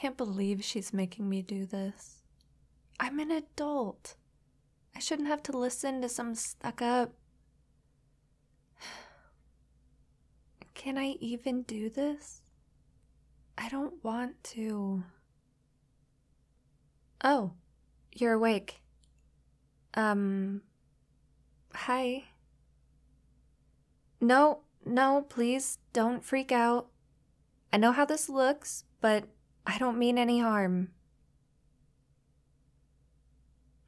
can't believe she's making me do this. I'm an adult. I shouldn't have to listen to some stuck-up... Can I even do this? I don't want to. Oh, you're awake. Hi. No, please don't freak out. I know how this looks, but I don't mean any harm.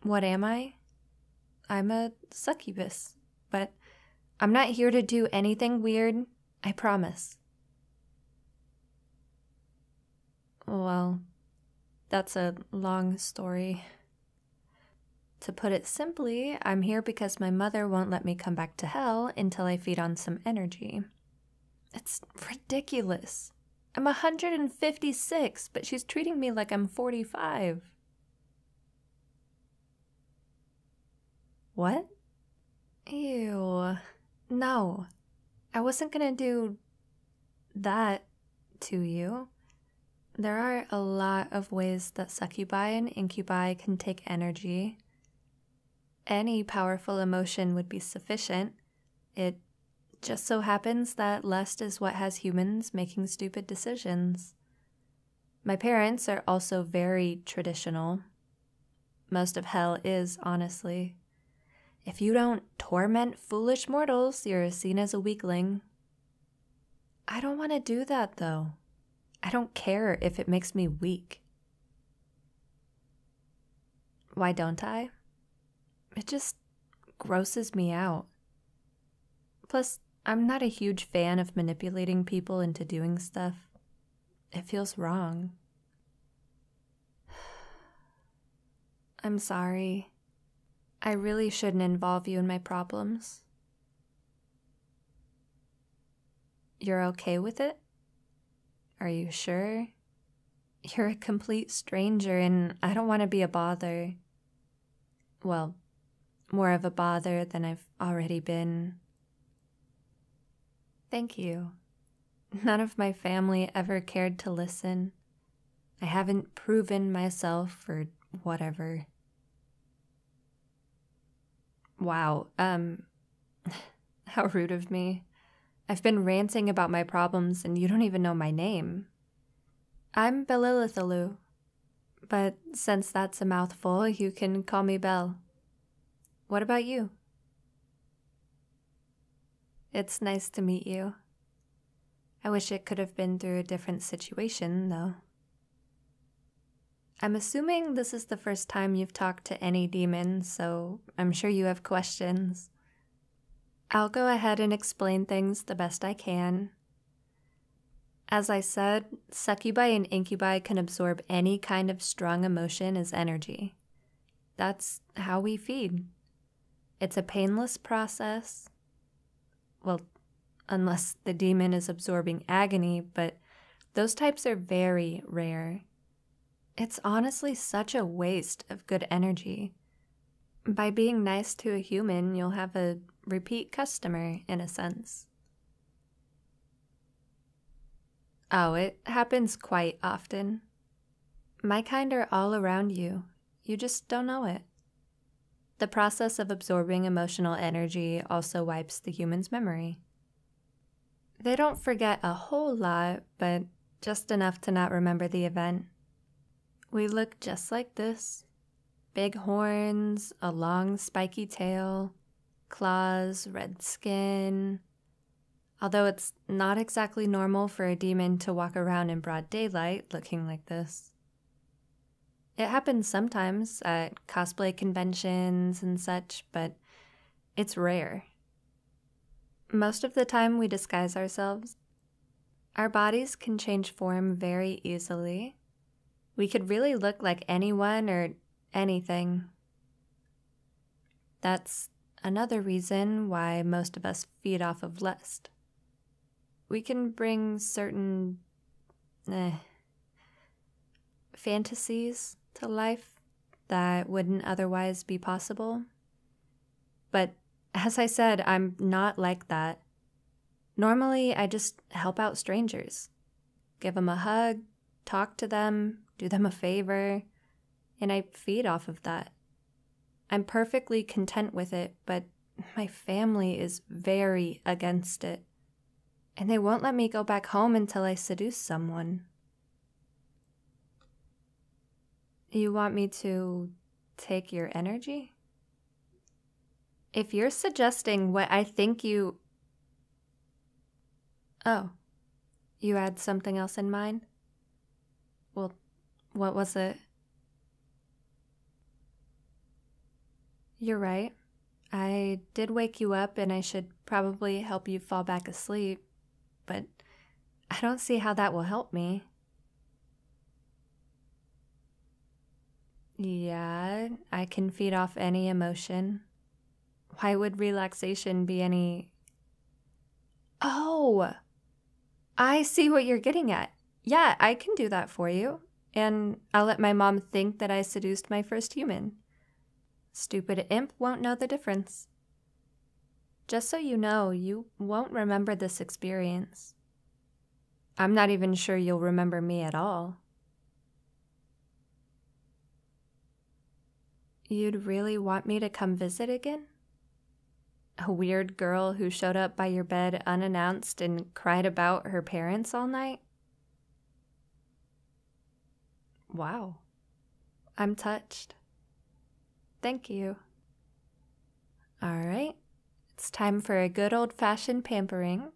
What am I? I'm a succubus, but I'm not here to do anything weird, I promise. Well, that's a long story. To put it simply, I'm here because my mother won't let me come back to hell until I feed on some energy. It's ridiculous. I'm 156, but she's treating me like I'm 45. What? Ew. No. I wasn't gonna do that to you. There are a lot of ways that succubi and incubi can take energy. Any powerful emotion would be sufficient. It just so happens that lust is what has humans making stupid decisions. My parents are also very traditional. Most of hell is, honestly. If you don't torment foolish mortals, you're seen as a weakling. I don't want to do that, though. I don't care if it makes me weak. Why don't I? It just grosses me out. Plus, I'm not a huge fan of manipulating people into doing stuff. It feels wrong. I'm sorry. I really shouldn't involve you in my problems. You're okay with it? Are you sure? You're a complete stranger and I don't want to be a bother. Well, more of a bother than I've already been. Thank you. None of my family ever cared to listen. I haven't proven myself or whatever. Wow, how rude of me. I've been ranting about my problems and you don't even know my name. I'm 𝐒𝐿𝐿𝐿𝐿, but since that's a mouthful, you can call me Belle. What about you? It's nice to meet you. I wish it could have been through a different situation, though. I'm assuming this is the first time you've talked to any demon, so I'm sure you have questions. I'll go ahead and explain things the best I can. As I said, succubi and incubi can absorb any kind of strong emotion as energy. That's how we feed. It's a painless process. Well, unless the demon is absorbing agony, but those types are very rare. It's honestly such a waste of good energy. By being nice to a human, you'll have a repeat customer, in a sense. Oh, it happens quite often. My kind are all around you. You just don't know it. The process of absorbing emotional energy also wipes the human's memory. They don't forget a whole lot, but just enough to not remember the event. We look just like this. Big horns, a long spiky tail, claws, red skin. Although it's not exactly normal for a demon to walk around in broad daylight looking like this. It happens sometimes at cosplay conventions and such, but it's rare. Most of the time we disguise ourselves. Our bodies can change form very easily. We could really look like anyone or anything. That's another reason why most of us feed off of lust. We can bring certain fantasies to life that wouldn't otherwise be possible. But as I said, I'm not like that. Normally, I just help out strangers. Give them a hug, talk to them, do them a favor, and I feed off of that. I'm perfectly content with it, but my family is very against it, and they won't let me go back home until I seduce someone. You want me to take your energy? If you're suggesting what I think you... Oh, you had something else in mind? Well, what was it? You're right. I did wake you up and I should probably help you fall back asleep, but I don't see how that will help me. Yeah, I can feed off any emotion. Why would relaxation be any... Oh, I see what you're getting at. Yeah, I can do that for you. And I'll let my mom think that I seduced my first human. Stupid imp won't know the difference. Just so you know, you won't remember this experience. I'm not even sure you'll remember me at all. You'd really want me to come visit again? A weird girl who showed up by your bed unannounced and cried about her parents all night? Wow. I'm touched. Thank you. All right, it's time for a good old-fashioned pampering.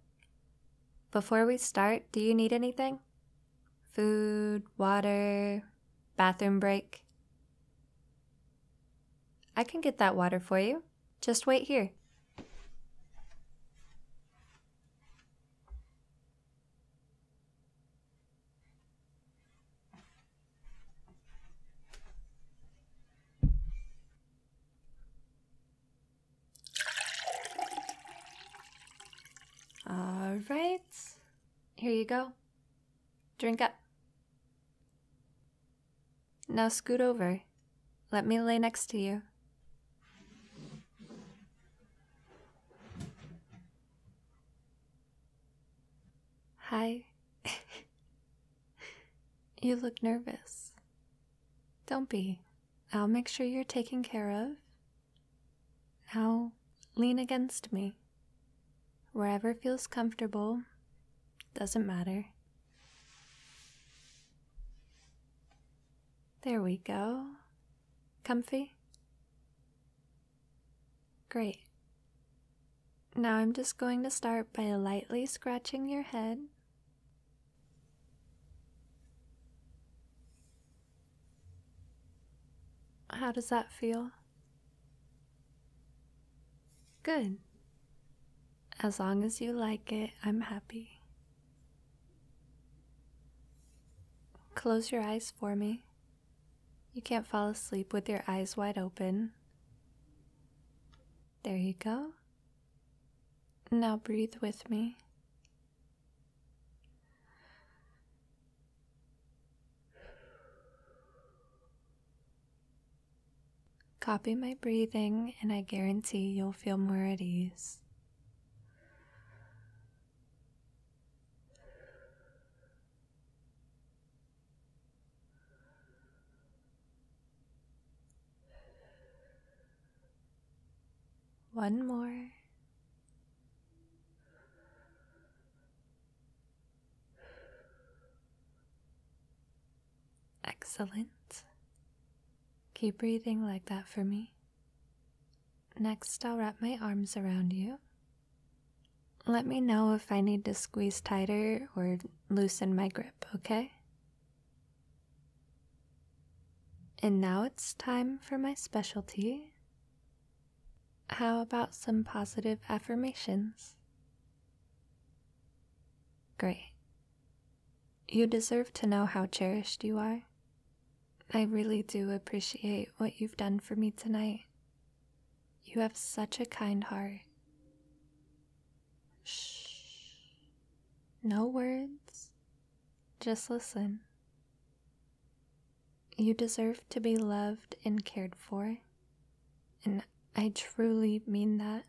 Before we start, do you need anything? Food, water, bathroom break? I can get that water for you. Just wait here. All right, here you go. Drink up. Now scoot over. Let me lay next to you. Hi. You look nervous. Don't be. I'll make sure you're taken care of. Now, lean against me. Wherever feels comfortable, doesn't matter. There we go. Comfy? Great. Now I'm just going to start by lightly scratching your head. How does that feel? Good. As long as you like it, I'm happy. Close your eyes for me. You can't fall asleep with your eyes wide open. There you go. Now breathe with me. Copy my breathing, and I guarantee you'll feel more at ease. One more. Excellent. Keep breathing like that for me. Next, I'll wrap my arms around you. Let me know if I need to squeeze tighter or loosen my grip, okay? And now it's time for my specialty. How about some positive affirmations? Great. You deserve to know how cherished you are. I really do appreciate what you've done for me tonight. You have such a kind heart. Shh. No words. Just listen. You deserve to be loved and cared for, and I truly mean that.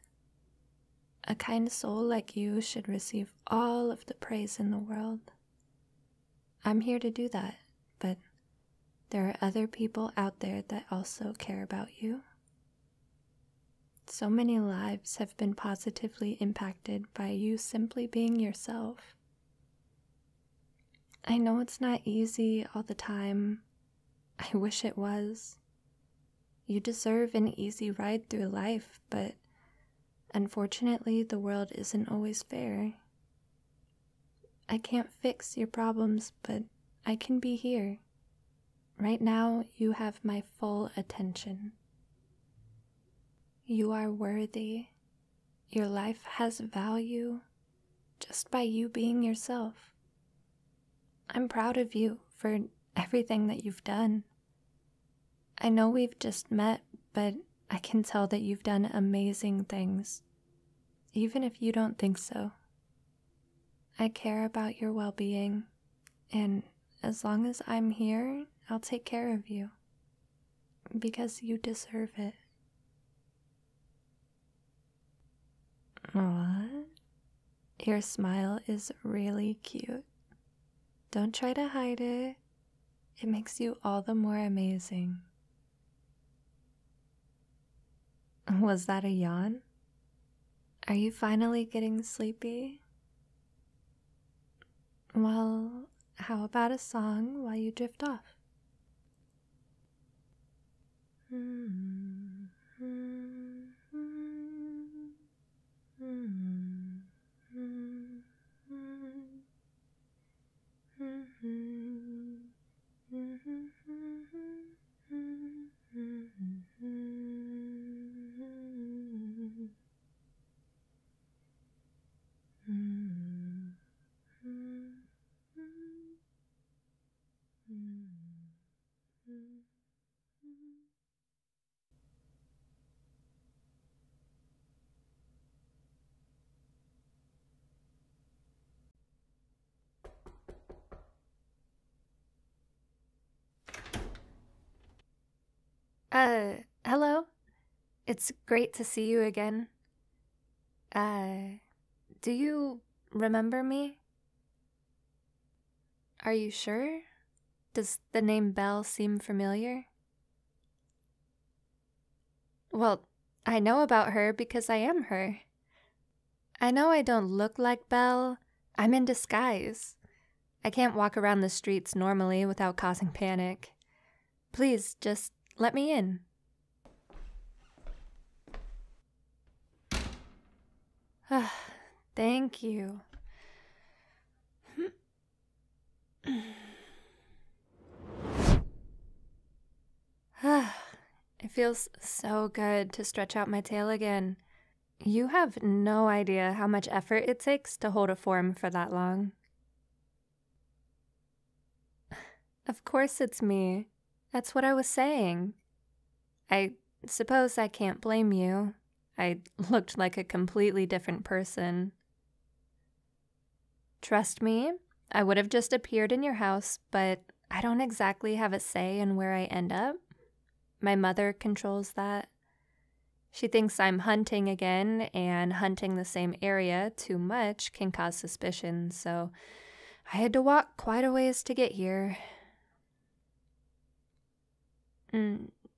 A kind soul like you should receive all of the praise in the world. I'm here to do that, but there are other people out there that also care about you. So many lives have been positively impacted by you simply being yourself. I know it's not easy all the time. I wish it was. You deserve an easy ride through life, but unfortunately, the world isn't always fair. I can't fix your problems, but I can be here. Right now, you have my full attention. You are worthy. Your life has value just by you being yourself. I'm proud of you for everything that you've done. I know we've just met, but I can tell that you've done amazing things, even if you don't think so. I care about your well-being, and as long as I'm here, I'll take care of you, because you deserve it. Aww, your smile is really cute. Don't try to hide it. It makes you all the more amazing. Was that a yawn? Are you finally getting sleepy? Well, how about a song while you drift off? Hello? It's great to see you again. Do you remember me? Are you sure? Does the name Belle seem familiar? Well, I know about her because I am her. I know I don't look like Belle. I'm in disguise. I can't walk around the streets normally without causing panic. Please, just let me in. Thank you. It feels so good to stretch out my tail again. You have no idea how much effort it takes to hold a form for that long. Of course it's me. That's what I was saying. I suppose I can't blame you. I looked like a completely different person. Trust me, I would have just appeared in your house, but I don't exactly have a say in where I end up. My mother controls that. She thinks I'm hunting again, and hunting the same area too much can cause suspicion, so I had to walk quite a ways to get here.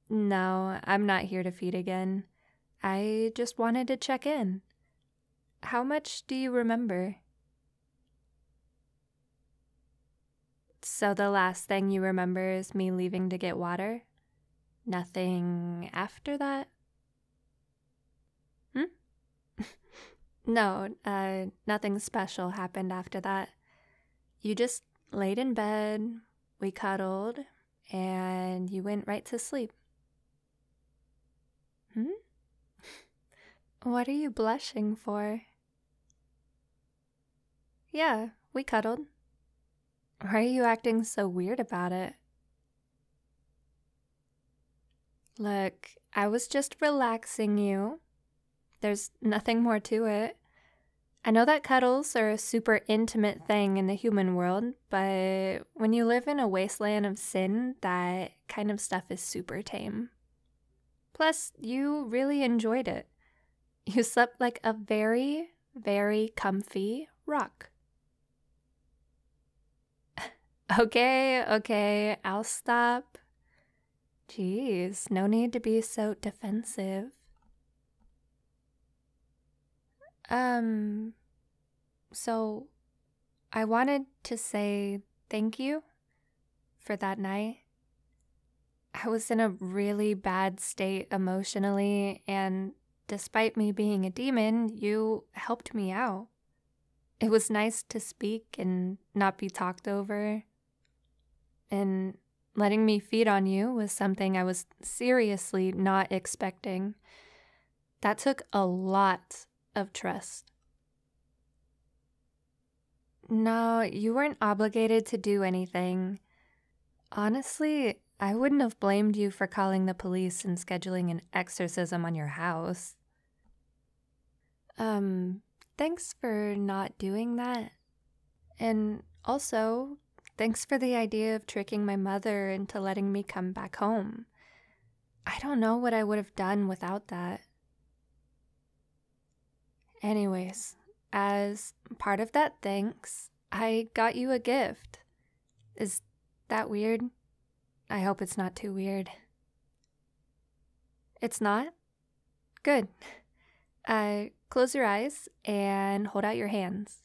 No, I'm not here to feed again. I just wanted to check in. How much do you remember? So the last thing you remember is me leaving to get water? Nothing after that? No, nothing special happened after that. You just laid in bed, we cuddled, and you went right to sleep. What are you blushing for? Yeah, we cuddled. Why are you acting so weird about it? Look, I was just relaxing you. There's nothing more to it. I know that cuddles are a super intimate thing in the human world, but when you live in a wasteland of sin, that kind of stuff is super tame. Plus, you really enjoyed it. You slept like a very, very comfy rock. Okay, I'll stop. Jeez, no need to be so defensive. So I wanted to say thank you for that night. I was in a really bad state emotionally, and despite me being a demon, you helped me out. It was nice to speak and not be talked over. And letting me feed on you was something I was seriously not expecting. That took a lot of trust. No, you weren't obligated to do anything. Honestly, I wouldn't have blamed you for calling the police and scheduling an exorcism on your house. Thanks for not doing that. And also, thanks for the idea of tricking my mother into letting me come back home. I don't know what I would have done without that. Anyways, as part of that thanks, I got you a gift. Is that weird? I hope it's not too weird. It's not? Good. Close your eyes and hold out your hands.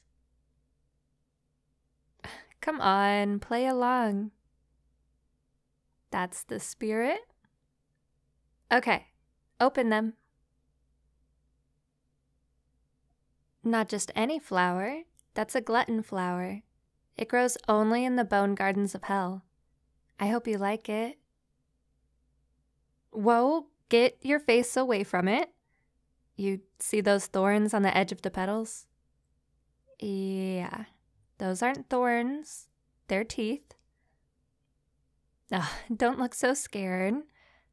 Come on, play along. That's the spirit. Okay, open them. Not just any flower, that's a glutton flower. It grows only in the bone gardens of hell. I hope you like it. Whoa, get your face away from it. You see those thorns on the edge of the petals? Yeah, those aren't thorns, they're teeth. Ugh, don't look so scared.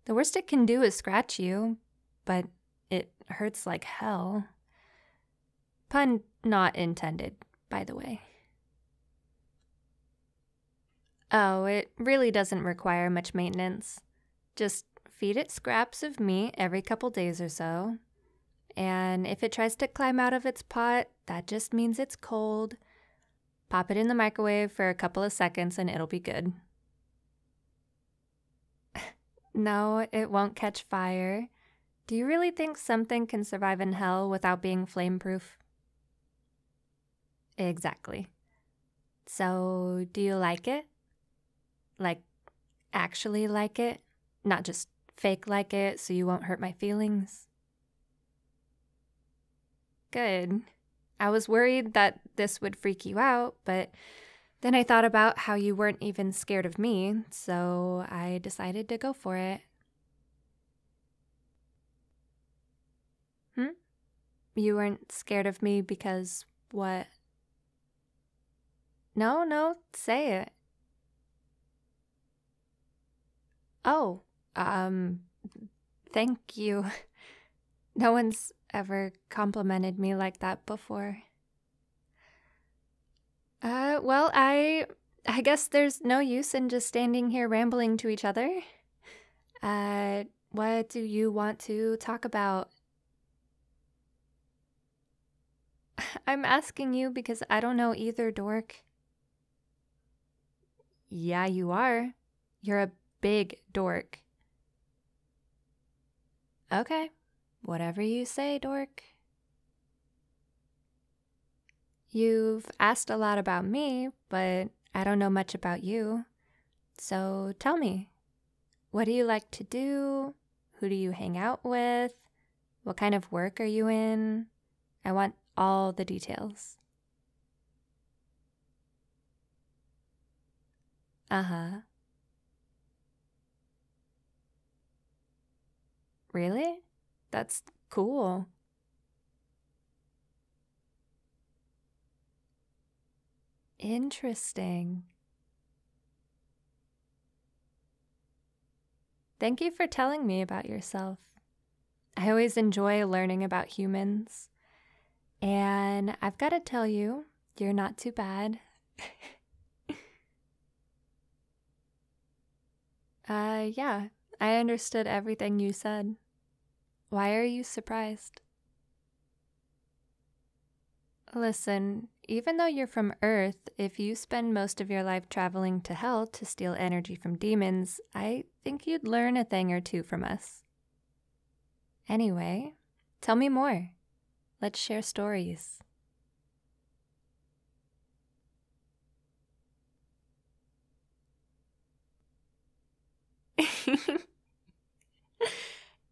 The worst it can do is scratch you, but it hurts like hell. Pun not intended, by the way. Oh, it really doesn't require much maintenance. Just feed it scraps of meat every couple days or so. And if it tries to climb out of its pot, that just means it's cold. Pop it in the microwave for a couple of seconds and it'll be good. No, it won't catch fire. Do you really think something can survive in hell without being flame-proof? Exactly. So, do you like it? Like, actually like it? Not just fake like it so you won't hurt my feelings? Good. I was worried that this would freak you out, but then I thought about how you weren't even scared of me, so I decided to go for it. You weren't scared of me because what? No, say it. Oh, thank you. No one's ever complimented me like that before. Well, I guess there's no use in just standing here rambling to each other. What do you want to talk about? I'm asking you because I don't know either, dork. Yeah, you are. You're a big dork. Okay, whatever you say, dork. You've asked a lot about me, but I don't know much about you. So tell me, what do you like to do? Who do you hang out with? What kind of work are you in? I want all the details. Uh-huh. Really? That's cool. Interesting. Thank you for telling me about yourself. I always enjoy learning about humans. And I've got to tell you, you're not too bad. Yeah, I understood everything you said. Why are you surprised? Listen, even though you're from Earth, if you spend most of your life traveling to hell to steal energy from demons, I think you'd learn a thing or two from us. Anyway, tell me more. Let's share stories.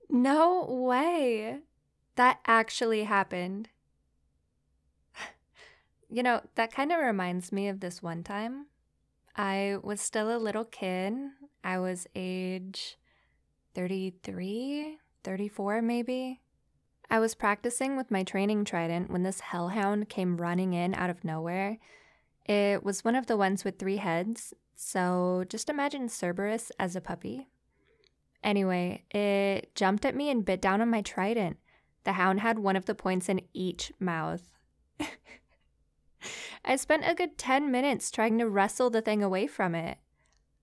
No way. That actually happened. You know, that kind of reminds me of this one time. I was still a little kid. I was age 33, 34 maybe. I was practicing with my training trident when this hellhound came running in out of nowhere. It was one of the ones with 3 heads, so just imagine Cerberus as a puppy. Anyway, it jumped at me and bit down on my trident. The hound had one of the points in each mouth. I spent a good 10 minutes trying to wrestle the thing away from it.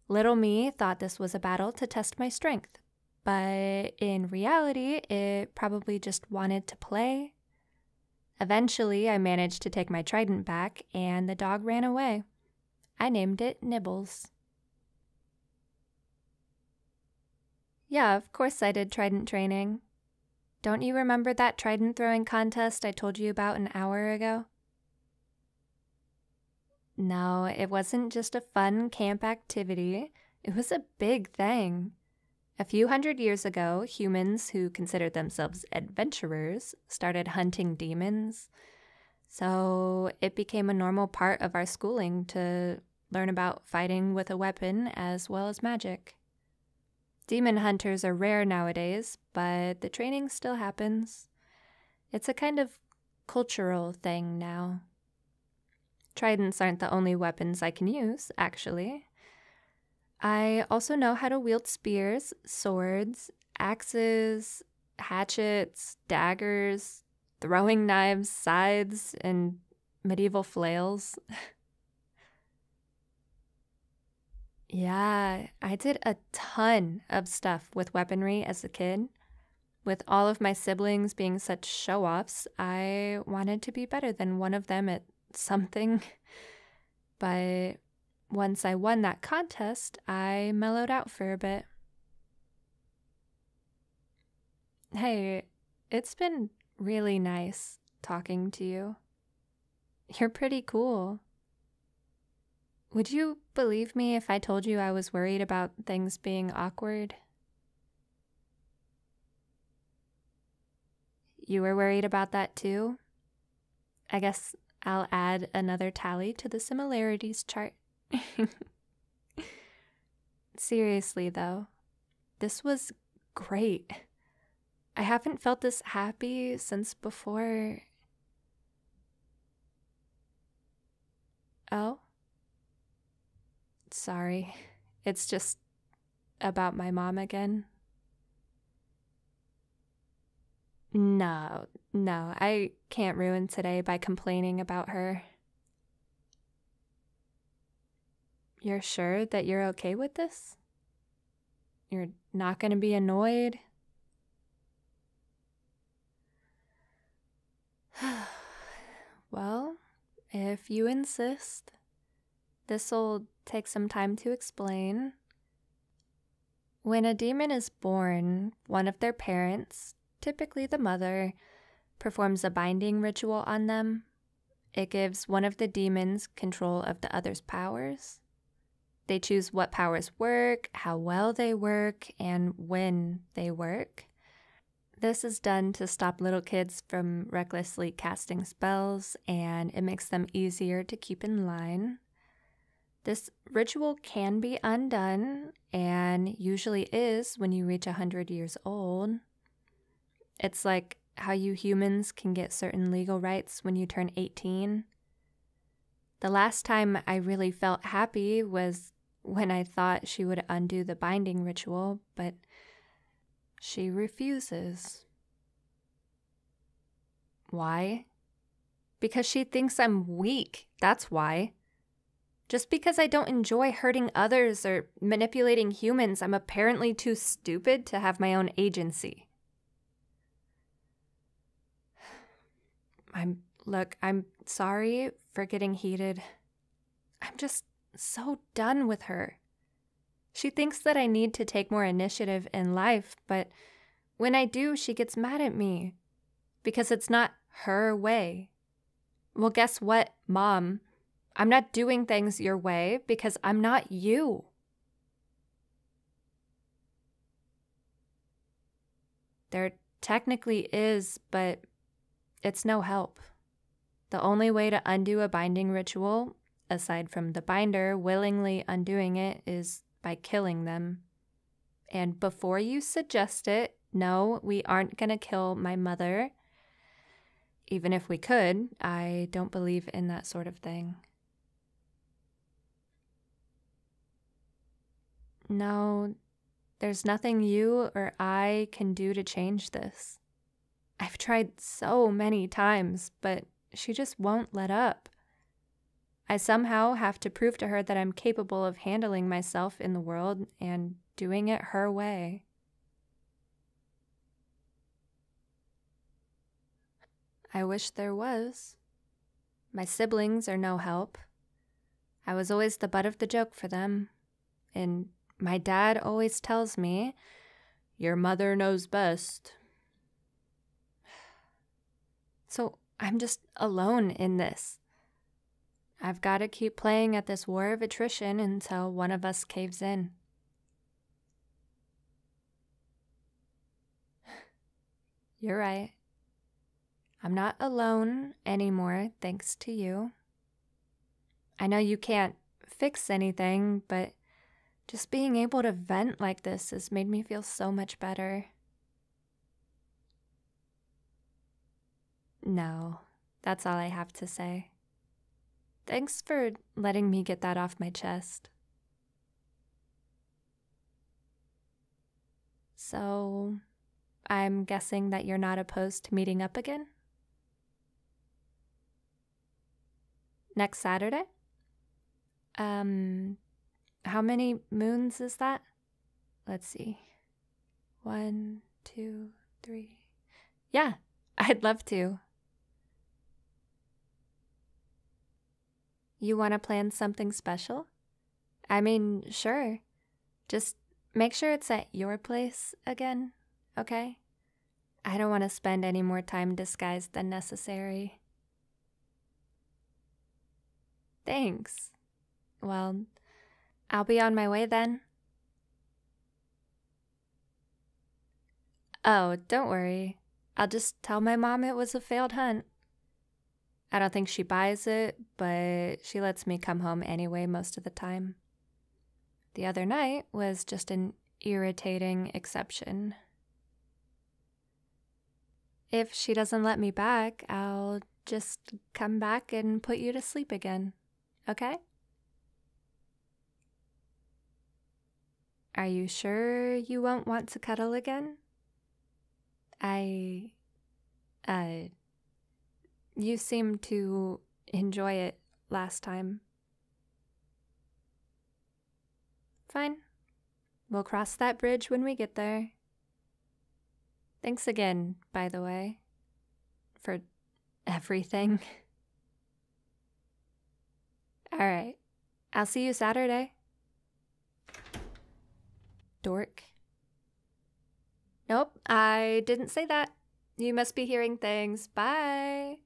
Little me thought this was a battle to test my strength, but in reality, it probably just wanted to play. Eventually, I managed to take my trident back, and the dog ran away. I named it Nibbles. Yeah, of course I did trident training. Don't you remember that trident throwing contest I told you about an hour ago? No, it wasn't just a fun camp activity. It was a big thing. A few hundred years ago, humans who considered themselves adventurers started hunting demons. So it became a normal part of our schooling to learn about fighting with a weapon as well as magic. Demon hunters are rare nowadays, but the training still happens. It's a kind of cultural thing now. Tridents aren't the only weapons I can use, actually. I also know how to wield spears, swords, axes, hatchets, daggers, throwing knives, scythes, and medieval flails. Yeah, I did a ton of stuff with weaponry as a kid. With all of my siblings being such show-offs, I wanted to be better than one of them at something. But once I won that contest, I mellowed out for a bit. Hey, it's been really nice talking to you. You're pretty cool. Would you believe me if I told you I was worried about things being awkward? You were worried about that too? I guess I'll add another tally to the similarities chart. Seriously though, this was great. I haven't felt this happy since before. Oh? Sorry, it's just about my mom again. No, I can't ruin today by complaining about her. You're sure that you're okay with this? You're not going to be annoyed? Well, if you insist. This'll take some time to explain. When a demon is born, one of their parents, typically the mother, performs a binding ritual on them. It gives one of the demons control of the other's powers. They choose what powers work, how well they work, and when they work. This is done to stop little kids from recklessly casting spells, and it makes them easier to keep in line. This ritual can be undone, and usually is when you reach 100 years old. It's like how you humans can get certain legal rights when you turn 18. The last time I really felt happy was when I thought she would undo the binding ritual, but she refuses. Why? Because she thinks I'm weak, that's why. Just because I don't enjoy hurting others or manipulating humans, I'm apparently too stupid to have my own agency. I'm sorry for getting heated. I'm just so done with her. She thinks that I need to take more initiative in life, but when I do, she gets mad at me because it's not her way. Well, guess what, Mom? I'm not doing things your way because I'm not you. There technically is, but it's no help. The only way to undo a binding ritual, aside from the binder willingly undoing it, is by killing them. And before you suggest it, no, we aren't going to kill my mother. Even if we could, I don't believe in that sort of thing. No, there's nothing you or I can do to change this. I've tried so many times, but she just won't let up. I somehow have to prove to her that I'm capable of handling myself in the world and doing it her way. I wish there was. My siblings are no help. I was always the butt of the joke for them. And my dad always tells me, "Your mother knows best." So I'm just alone in this. I've got to keep playing at this war of attrition until one of us caves in. You're right. I'm not alone anymore, thanks to you. I know you can't fix anything, but just being able to vent like this has made me feel so much better. No, that's all I have to say. Thanks for letting me get that off my chest. So, I'm guessing that you're not opposed to meeting up again? Next Saturday? How many moons is that? Let's see. 1, 2, 3. Yeah, I'd love to. You want to plan something special? I mean, sure. Just make sure it's at your place again, okay? I don't want to spend any more time disguised than necessary. Thanks. Well, I'll be on my way then. Oh, don't worry. I'll just tell my mom it was a failed hunt. I don't think she buys it, but she lets me come home anyway most of the time. The other night was just an irritating exception. If she doesn't let me back, I'll just come back and put you to sleep again, okay? Are you sure you won't want to cuddle again? You seemed to enjoy it last time. Fine. We'll cross that bridge when we get there. Thanks again, by the way, for everything. All right. I'll see you Saturday. Dork. Nope, I didn't say that. You must be hearing things. Bye.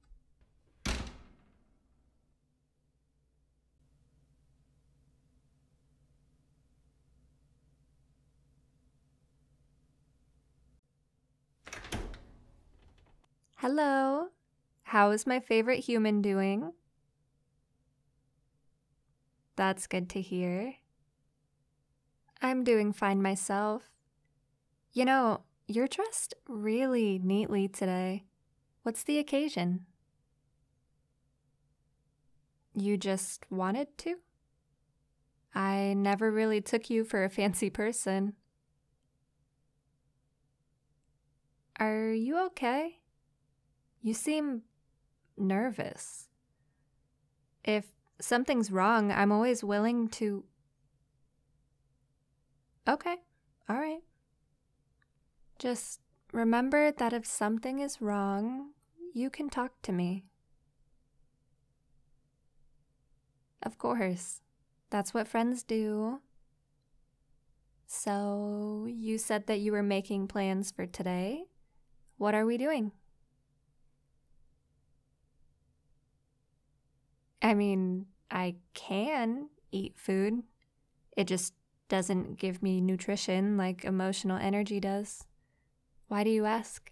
Hello. How is my favorite human doing? That's good to hear. I'm doing fine myself. You know, you're dressed really neatly today. What's the occasion? You just wanted to? I never really took you for a fancy person. Are you okay? You seem nervous. If something's wrong, I'm always willing to... Okay, all right. Just remember that if something is wrong, you can talk to me. Of course. That's what friends do. So, you said that you were making plans for today. What are we doing? I mean, I can eat food. It just doesn't give me nutrition like emotional energy does. Why do you ask?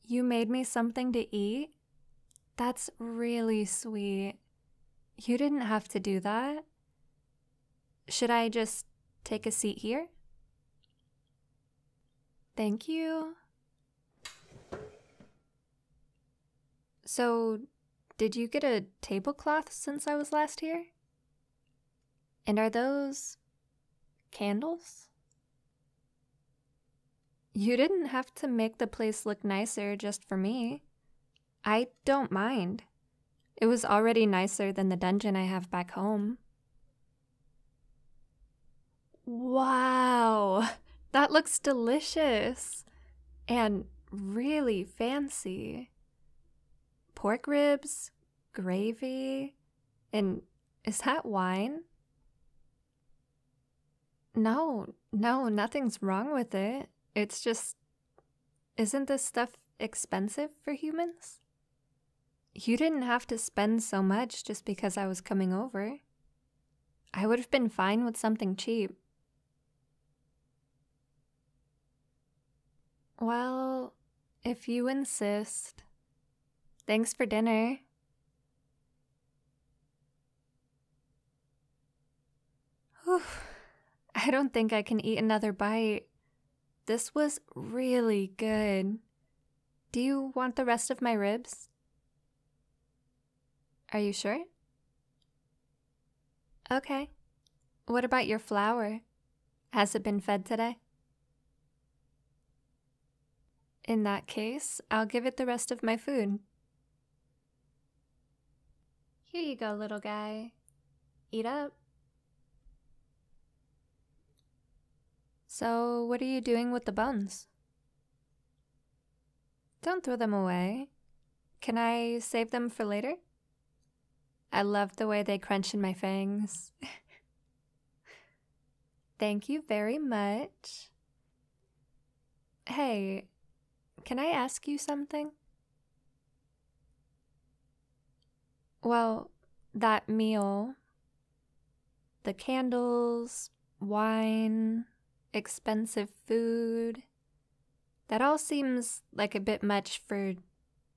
You made me something to eat? That's really sweet. You didn't have to do that. Should I just take a seat here? Thank you. So, did you get a tablecloth since I was last here? And are those candles? You didn't have to make the place look nicer just for me. I don't mind. It was already nicer than the dungeon I have back home. Wow, that looks delicious and really fancy. Pork ribs, gravy, and is that wine? No, nothing's wrong with it. It's just, isn't this stuff expensive for humans? You didn't have to spend so much just because I was coming over. I would have been fine with something cheap. Well, if you insist. Thanks for dinner. Whew. I don't think I can eat another bite. This was really good. Do you want the rest of my ribs? Are you sure? Okay. What about your flour? Has it been fed today? In that case, I'll give it the rest of my food. Here you go, little guy. Eat up. So, what are you doing with the bones? Don't throw them away. Can I save them for later? I love the way they crunch in my fangs. Thank you very much. Hey, can I ask you something? Well, that meal, the candles, wine, expensive food, that all seems like a bit much for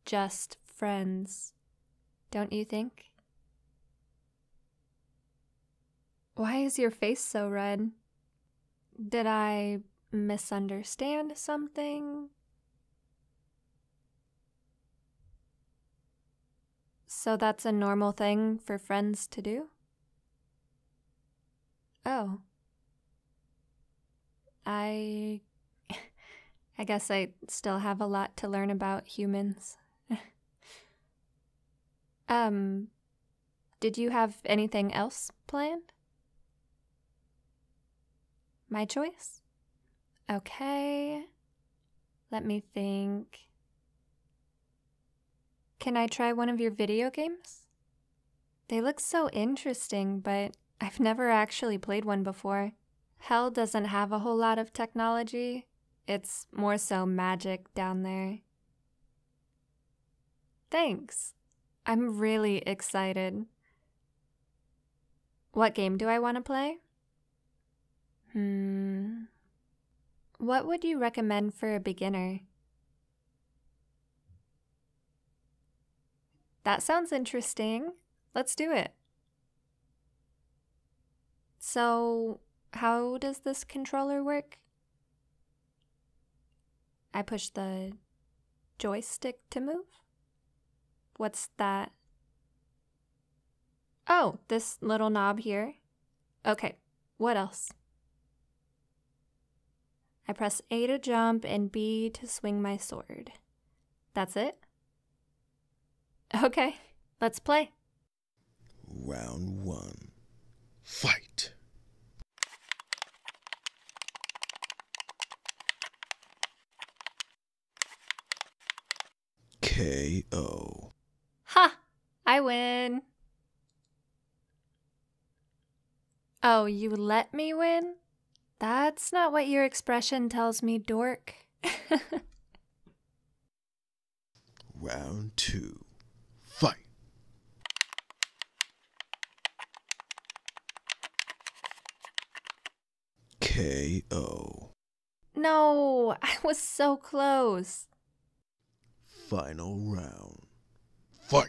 just friends, don't you think? Why is your face so red? Did I misunderstand something? So that's a normal thing for friends to do? Oh. I guess I still have a lot to learn about humans. Did you have anything else planned? My choice? Okay. Let me think. Can I try one of your video games? They look so interesting, but I've never actually played one before. Hell doesn't have a whole lot of technology. It's more so magic down there. Thanks. I'm really excited. What game do I want to play? What would you recommend for a beginner? That sounds interesting. Let's do it. So, how does this controller work? I push the joystick to move? What's that? Oh, this little knob here. Okay, what else? I press A to jump and B to swing my sword. That's it? Okay, let's play. Round 1. Fight! KO. Ha! Oh, you let me win? That's not what your expression tells me, dork. Round 2. Fight. KO. No, I was so close. Final round. Fight.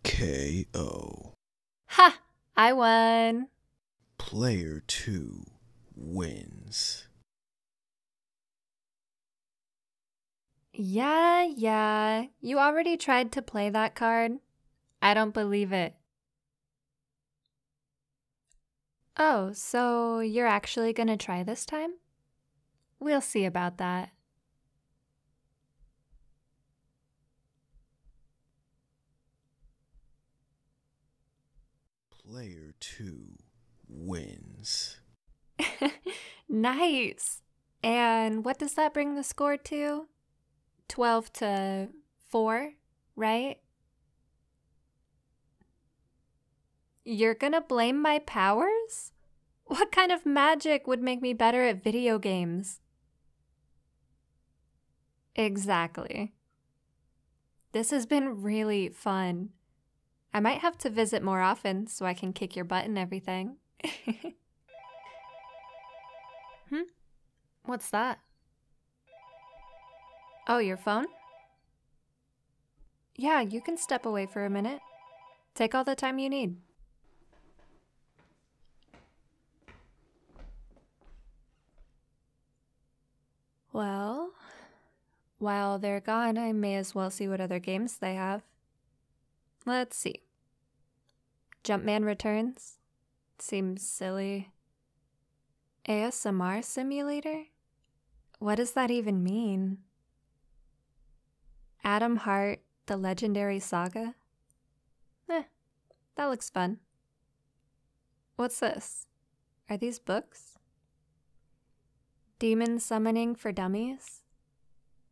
KO. Ha! I won. Player 2 wins. Yeah. You already tried to play that card. I don't believe it. Oh, so you're actually gonna try this time? We'll see about that. Player 2 wins. Nice. And what does that bring the score to? 12-4, right? You're gonna blame my powers? What kind of magic would make me better at video games? Exactly. This has been really fun. I might have to visit more often so I can kick your butt and everything. What's that? Oh, your phone? Yeah, you can step away for a minute. Take all the time you need. Well, while they're gone, I may as well see what other games they have. Let's see. Jumpman Returns? Seems silly. ASMR Simulator? What does that even mean? Adam Hart, The Legendary Saga? That looks fun. What's this? Are these books? Demon Summoning for Dummies?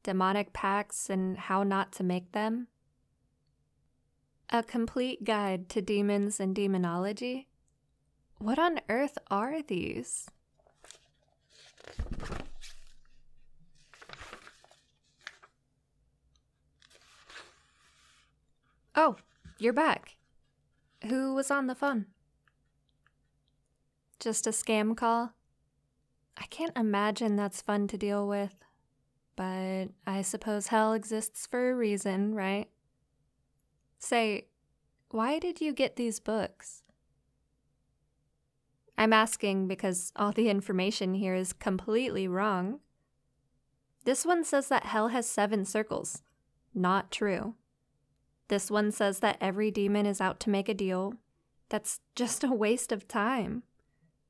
Demonic Pacts and How Not to Make Them? A Complete Guide to Demons and Demonology? What on earth are these? Oh, you're back. Who was on the phone? Just a scam call? I can't imagine that's fun to deal with, but I suppose hell exists for a reason, right? Say, why did you get these books? I'm asking because all the information here is completely wrong. This one says that hell has 7 circles. Not true. This one says that every demon is out to make a deal. That's just a waste of time.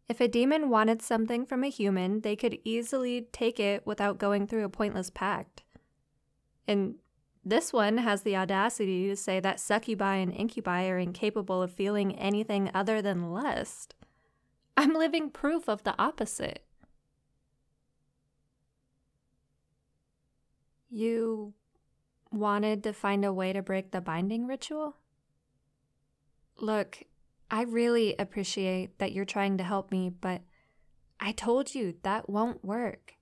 If a demon wanted something from a human, they could easily take it without going through a pointless pact. And this one has the audacity to say that succubi and incubi are incapable of feeling anything other than lust. I'm living proof of the opposite. You wanted to find a way to break the binding ritual? Look, I really appreciate that you're trying to help me, but I told you that won't work.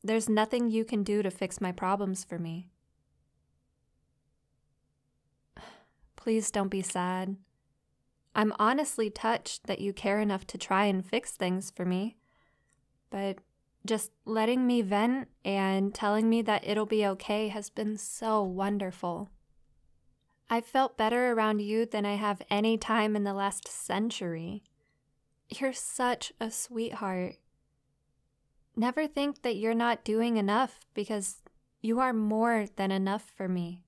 There's nothing you can do to fix my problems for me. Please don't be sad. I'm honestly touched that you care enough to try and fix things for me, but just letting me vent and telling me that it'll be okay has been so wonderful. I've felt better around you than I have any time in the last century. You're such a sweetheart. Never think that you're not doing enough, because you are more than enough for me.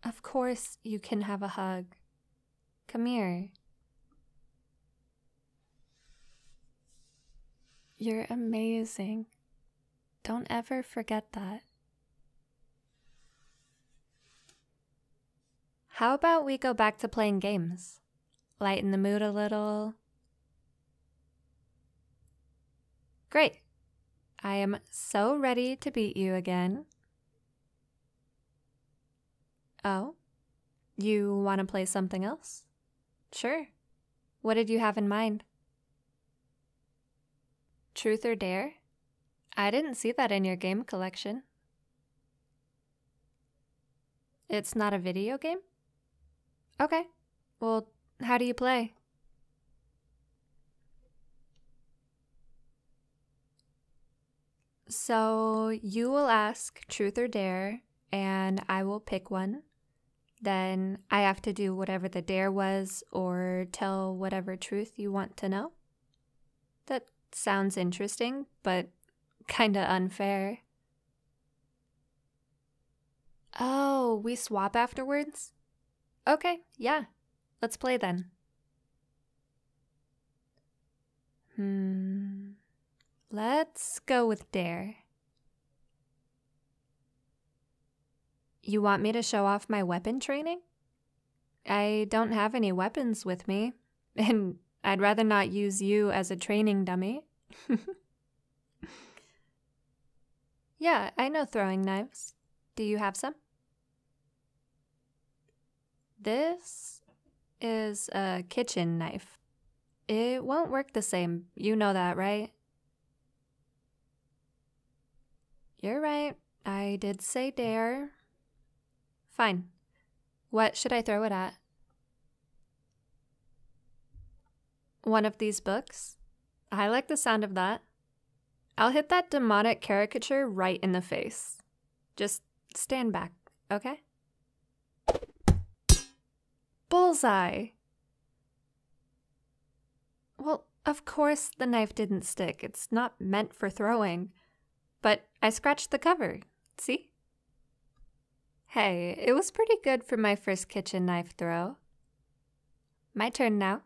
Of course you can have a hug. Come here. You're amazing. Don't ever forget that. How about we go back to playing games? Lighten the mood a little. Great. I am so ready to beat you again. Oh, you want to play something else? Sure. What did you have in mind? Truth or Dare? I didn't see that in your game collection. It's not a video game? Okay. Well, how do you play? So you will ask Truth or Dare, and I will pick one. Then I have to do whatever the dare was or tell whatever truth you want to know. That sounds interesting, but kinda unfair. Oh, we swap afterwards? Okay, yeah. Let's play then. Let's go with Dare. You want me to show off my weapon training? I don't have any weapons with me, and I'd rather not use you as a training dummy. Yeah, I know throwing knives. Do you have some? This is a kitchen knife. It won't work the same. You know that, right? You're right. I did say dare. Fine. What should I throw it at? One of these books? I like the sound of that. I'll hit that demonic caricature right in the face. Just stand back, okay? Bullseye! Well, of course the knife didn't stick. It's not meant for throwing. But I scratched the cover. See? Hey, it was pretty good for my first kitchen knife throw. My turn now.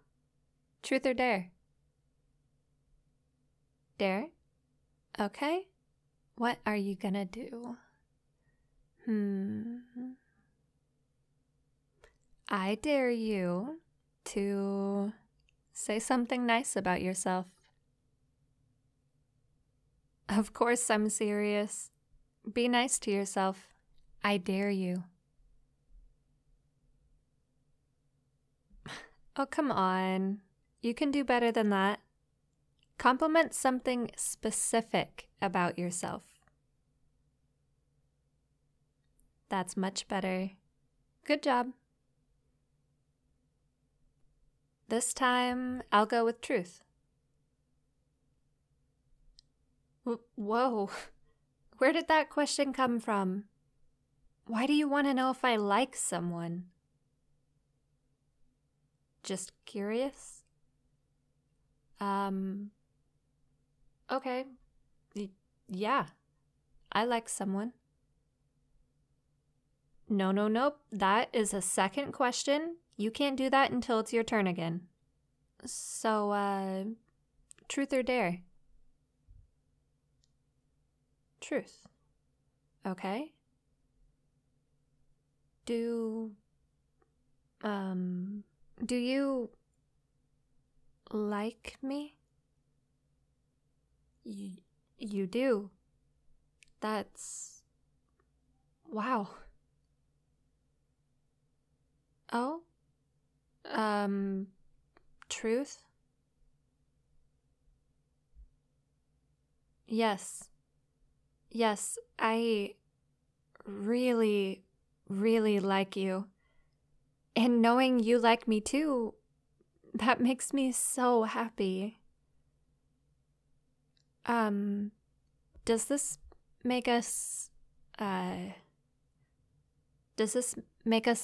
Truth or Dare? Dare? Okay. What are you gonna do? I dare you to say something nice about yourself. Of course I'm serious. Be nice to yourself. I dare you. Oh, come on. You can do better than that. Compliment something specific about yourself. That's much better. Good job. This time, I'll go with truth. Whoa. Where did that question come from? Why do you want to know if I like someone? Just curious? Okay. Yeah. I like someone. Nope. That is a second question. You can't do that until it's your turn again. So, truth or dare? Truth. Okay. Do you like me? You do. That's... wow. Oh? Truth? Yes. Yes, I really, really like you. And knowing you like me too, that makes me so happy. Does this make us,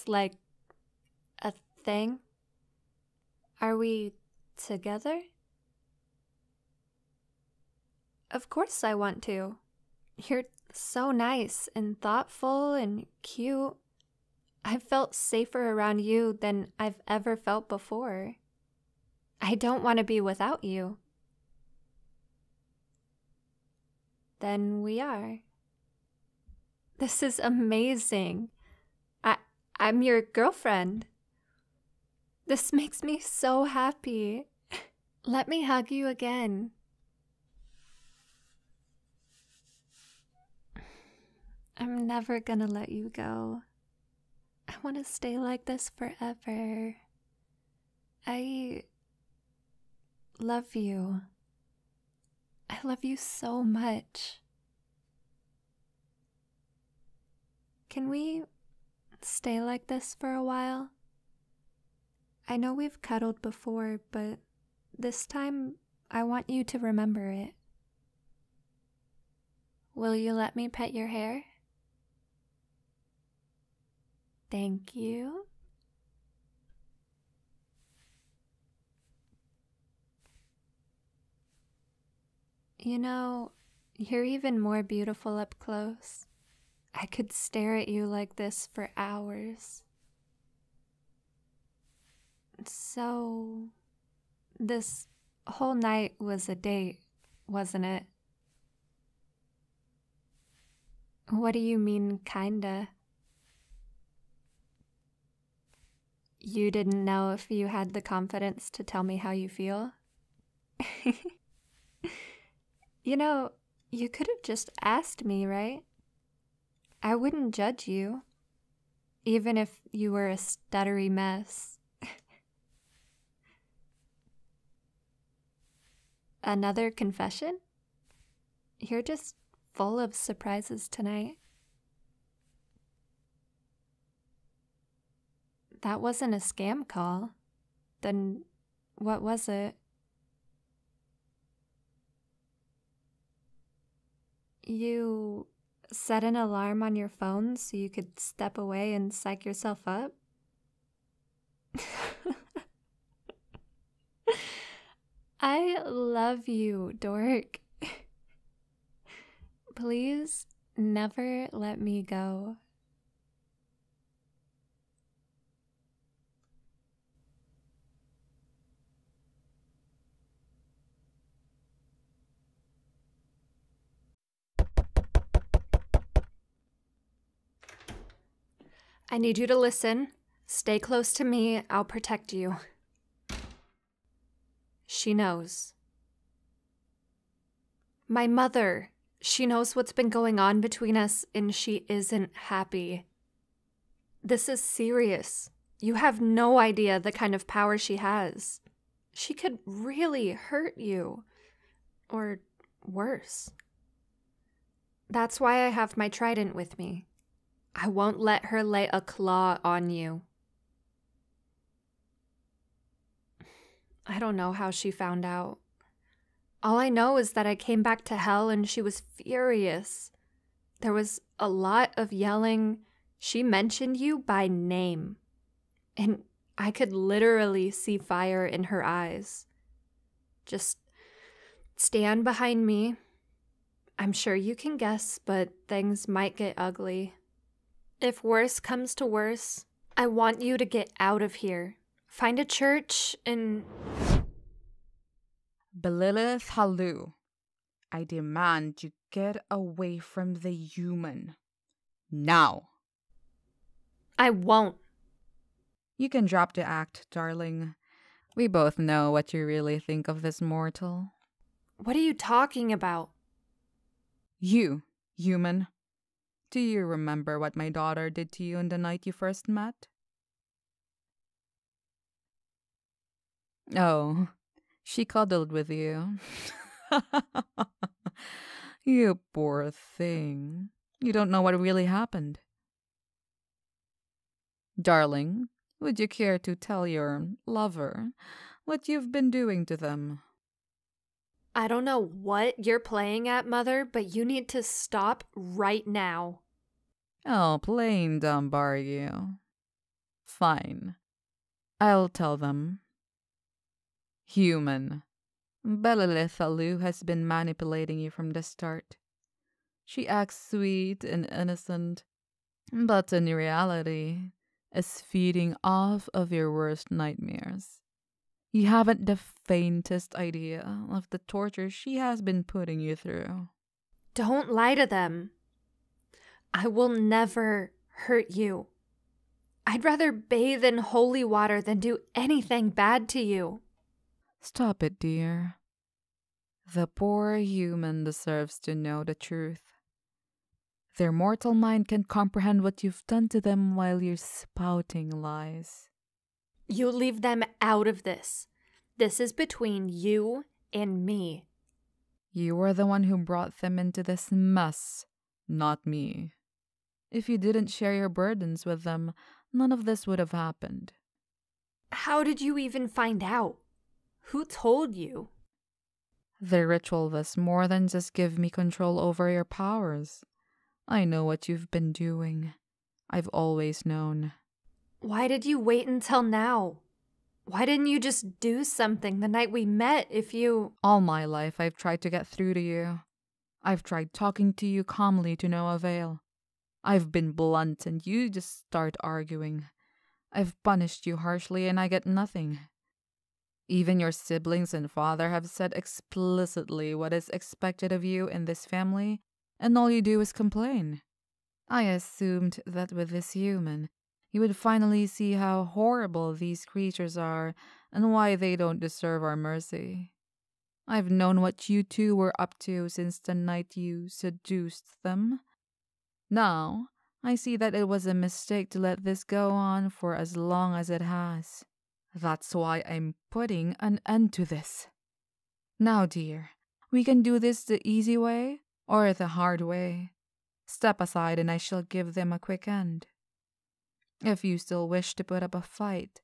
like a thing? Are we together? Of course I want to. You're so nice and thoughtful and cute. I've felt safer around you than I've ever felt before. I don't want to be without you. Then we are. This is amazing. I'm your girlfriend. This makes me so happy. Let me hug you again. I'm never gonna let you go. I want to stay like this forever. I love you. I love you so much. Can we stay like this for a while? I know we've cuddled before, but this time I want you to remember it. Will you let me pet your hair? Thank you. You know, you're even more beautiful up close. I could stare at you like this for hours. So, this whole night was a date, wasn't it? What do you mean, kinda? You didn't know if you had the confidence to tell me how you feel? You know, you could have just asked me, right? I wouldn't judge you, even if you were a stuttery mess. Another confession? You're just full of surprises tonight. That wasn't a scam call. Then what was it? You set an alarm on your phone so you could step away and psych yourself up? I love you, dork. Please never let me go. I need you to listen. Stay close to me. I'll protect you. She knows. My mother. She knows what's been going on between us, and she isn't happy. This is serious. You have no idea the kind of power she has. She could really hurt you. Or worse. That's why I have my trident with me. I won't let her lay a claw on you. I don't know how she found out. All I know is that I came back to hell and she was furious. There was a lot of yelling. She mentioned you by name. And I could literally see fire in her eyes. Just stand behind me. I'm sure you can guess, but things might get ugly. If worse comes to worse, I want you to get out of here. Find a church and... 𝐒𝐿𝐿𝐼𝐻𝐻𝐿, I demand you get away from the human. Now. I won't. You can drop the act, darling. We both know what you really think of this mortal. What are you talking about? You, human. Do you remember what my daughter did to you on the night you first met? Oh, she cuddled with you. You poor thing. You don't know what really happened. Darling, would you care to tell your lover what you've been doing to them? I don't know what you're playing at, Mother, but you need to stop right now. Oh, plain dumb, are you? Fine. I'll tell them. Human. 𝐒𝐿𝐿𝐼𝐻𝐻𝐿 has been manipulating you from the start. She acts sweet and innocent, but in reality is feeding off of your worst nightmares. You haven't the faintest idea of the torture she has been putting you through. Don't lie to them. I will never hurt you. I'd rather bathe in holy water than do anything bad to you. Stop it, dear. The poor human deserves to know the truth. Their mortal mind can't comprehend what you've done to them while you're spouting lies. You leave them out of this. This is between you and me. You were the one who brought them into this mess, not me. If you didn't share your burdens with them, none of this would have happened. How did you even find out? Who told you? The ritual was more than just give me control over your powers. I know what you've been doing. I've always known. Why did you wait until now? Why didn't you just do something the night we met if you... All my life I've tried to get through to you. I've tried talking to you calmly to no avail. I've been blunt and you just start arguing. I've punished you harshly and I get nothing. Even your siblings and father have said explicitly what is expected of you in this family, and all you do is complain. I assumed that with this human, you would finally see how horrible these creatures are and why they don't deserve our mercy. I've known what you two were up to since the night you seduced them. Now, I see that it was a mistake to let this go on for as long as it has. That's why I'm putting an end to this. Now, dear, we can do this the easy way or the hard way. Step aside and I shall give them a quick end. If you still wish to put up a fight,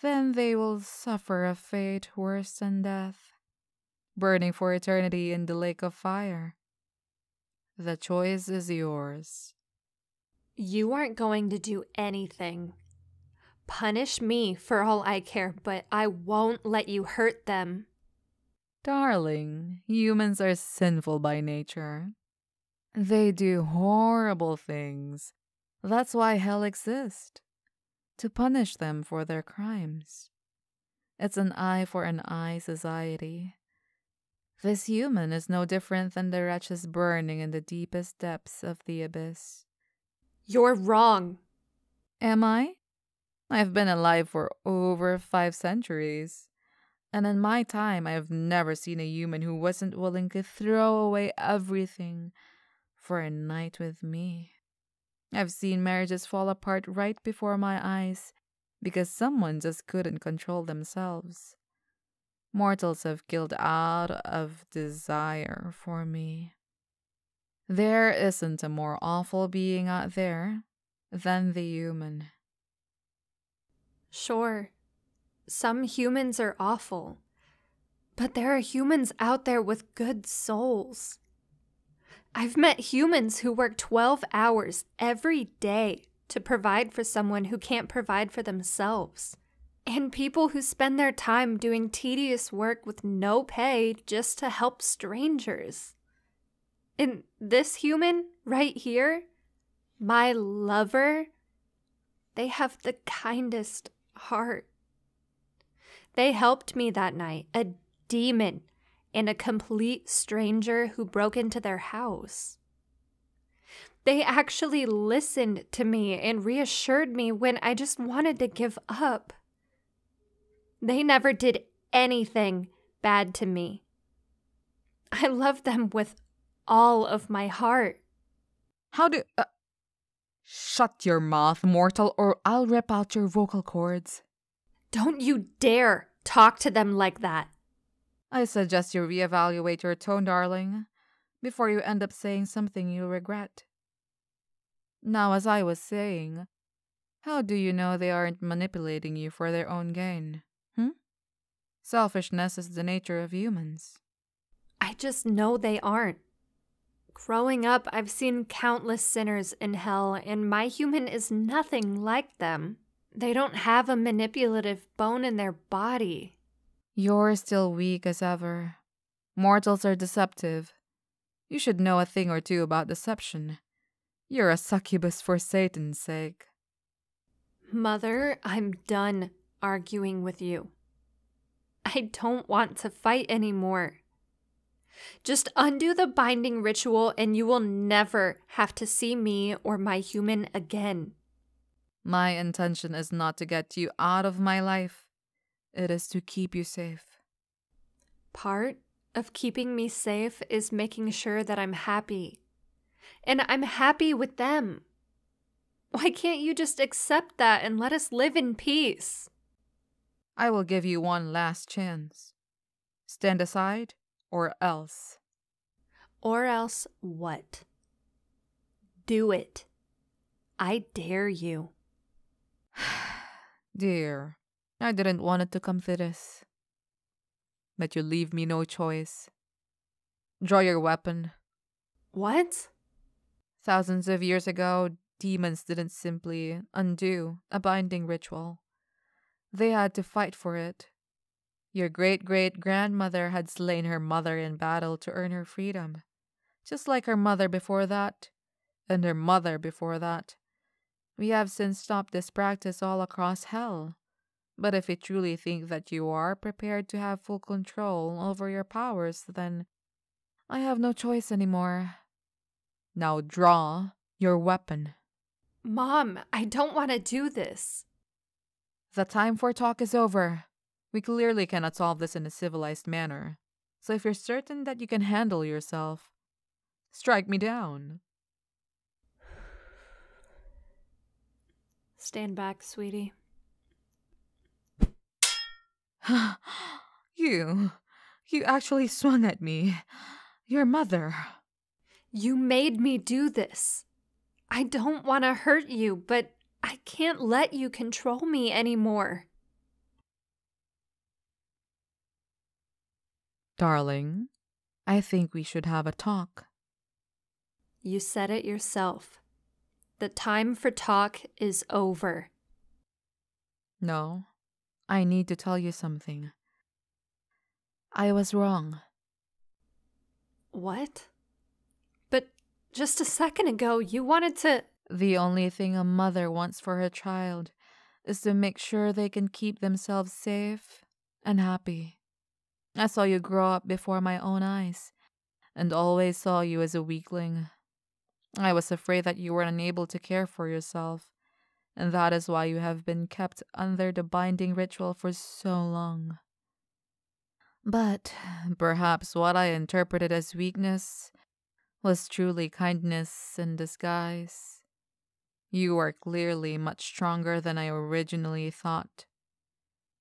then they will suffer a fate worse than death, burning for eternity in the lake of fire. The choice is yours. You aren't going to do anything. Punish me for all I care, but I won't let you hurt them. Darling, humans are sinful by nature. They do horrible things. That's why hell exists. To punish them for their crimes. It's an eye for an eye society. This human is no different than the wretches burning in the deepest depths of the abyss. You're wrong. Am I? I've been alive for over 5 centuries. And in my time, I have never seen a human who wasn't willing to throw away everything for a night with me. I've seen marriages fall apart right before my eyes because someone just couldn't control themselves. Mortals have killed out of desire for me. There isn't a more awful being out there than the human. Sure, some humans are awful, but there are humans out there with good souls. I've met humans who work 12 hours every day to provide for someone who can't provide for themselves. And people who spend their time doing tedious work with no pay just to help strangers. And this human right here, my lover, they have the kindest heart. They helped me that night, a demon and a complete stranger who broke into their house. They actually listened to me and reassured me when I just wanted to give up. They never did anything bad to me. I love them with all of my heart. How do... Shut your mouth, mortal, or I'll rip out your vocal cords. Don't you dare talk to them like that. I suggest you reevaluate your tone, darling, before you end up saying something you'll regret. Now, as I was saying, how do you know they aren't manipulating you for their own gain? Selfishness is the nature of humans. I just know they aren't. Growing up, I've seen countless sinners in hell, and my human is nothing like them. They don't have a manipulative bone in their body. You're still weak as ever. Mortals are deceptive. You should know a thing or two about deception. You're a succubus for Satan's sake. Mother, I'm done arguing with you. I don't want to fight anymore. Just undo the binding ritual and you will never have to see me or my human again. My intention is not to get you out of my life. It is to keep you safe. Part of keeping me safe is making sure that I'm happy. and I'm happy with them. Why can't you just accept that and let us live in peace? I will give you one last chance. Stand aside, or else. Or else what? Do it. I dare you. Dear, I didn't want it to come to this. But you leave me no choice. Draw your weapon. What? Thousands of years ago, demons didn't simply undo a binding ritual. They had to fight for it. Your great-great-grandmother had slain her mother in battle to earn her freedom, just like her mother before that, and her mother before that. We have since stopped this practice all across hell. But if you truly think that you are prepared to have full control over your powers, then I have no choice anymore. Now draw your weapon. Mom, I don't want to do this. The time for talk is over. We clearly cannot solve this in a civilized manner. So if you're certain that you can handle yourself, strike me down. Stand back, sweetie. You actually swung at me. Your mother. You made me do this. I don't want to hurt you, but I can't let you control me anymore. Darling, I think we should have a talk. You said it yourself. The time for talk is over. No, I need to tell you something. I was wrong. What? But just a second ago, you wanted to... The only thing a mother wants for her child is to make sure they can keep themselves safe and happy. I saw you grow up before my own eyes, and always saw you as a weakling. I was afraid that you were unable to care for yourself, and that is why you have been kept under the binding ritual for so long. But perhaps what I interpreted as weakness was truly kindness in disguise. You are clearly much stronger than I originally thought.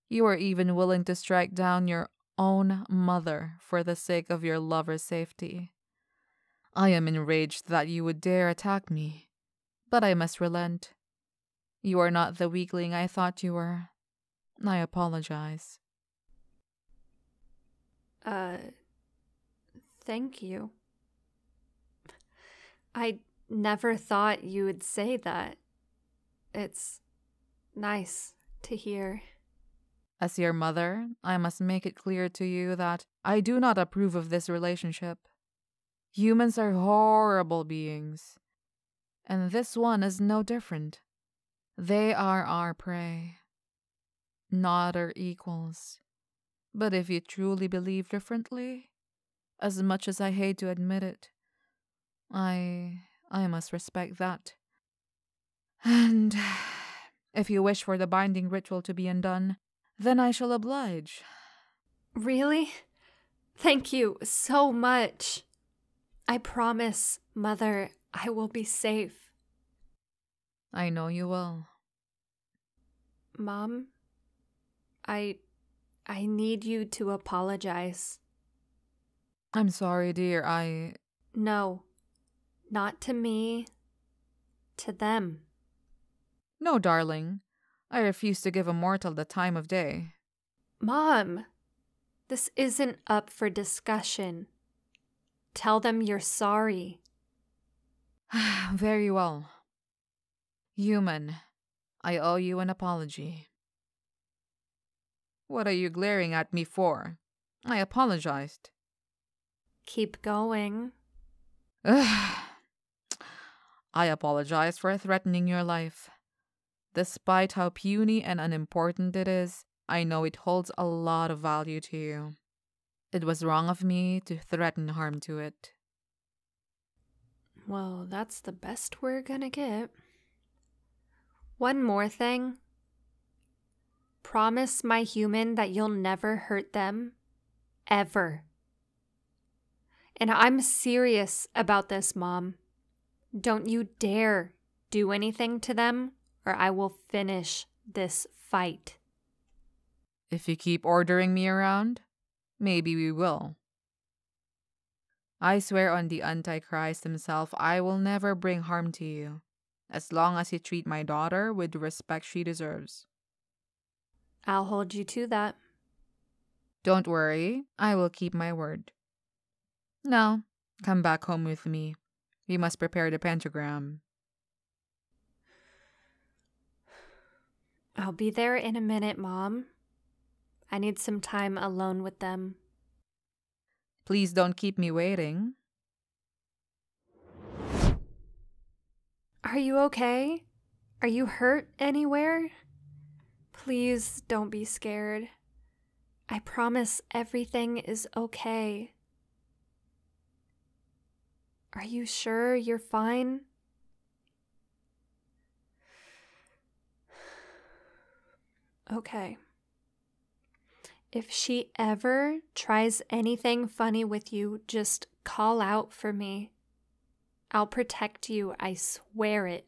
You are even willing to strike down your own mother for the sake of your lover's safety. I am enraged that you would dare attack me, but I must relent. You are not the weakling I thought you were. I apologize. Thank you. I never thought you would say that. It's nice to hear. As your mother, I must make it clear to you that I do not approve of this relationship. Humans are horrible beings, and this one is no different. They are our prey, not our equals. But if you truly believe differently, as much as I hate to admit it, I must respect that. And if you wish for the binding ritual to be undone, then I shall oblige. Really? Thank you so much. I promise, Mother, I will be safe. I know you will. Mom, I need you to apologize. I'm sorry, dear. No, not to me. To them. No, darling. I refuse to give a mortal the time of day. Mom, this isn't up for discussion. Tell them you're sorry. Very well. Human, I owe you an apology. What are you glaring at me for? I apologized. Keep going. I apologize for threatening your life. Despite how puny and unimportant it is, I know it holds a lot of value to you. It was wrong of me to threaten harm to it. Well, that's the best we're gonna get. One more thing. Promise my human that you'll never hurt them. Ever. And I'm serious about this, Mom. Don't you dare do anything to them, or I will finish this fight. If you keep ordering me around, maybe we will. I swear on the Antichrist himself, I will never bring harm to you, as long as you treat my daughter with the respect she deserves. I'll hold you to that. Don't worry, I will keep my word. Now, come back home with me. We must prepare the pentagram. I'll be there in a minute, Mom. I need some time alone with them. Please don't keep me waiting. Are you okay? Are you hurt anywhere? Please don't be scared. I promise everything is okay. Are you sure you're fine? Okay. If she ever tries anything funny with you, just call out for me. I'll protect you, I swear it.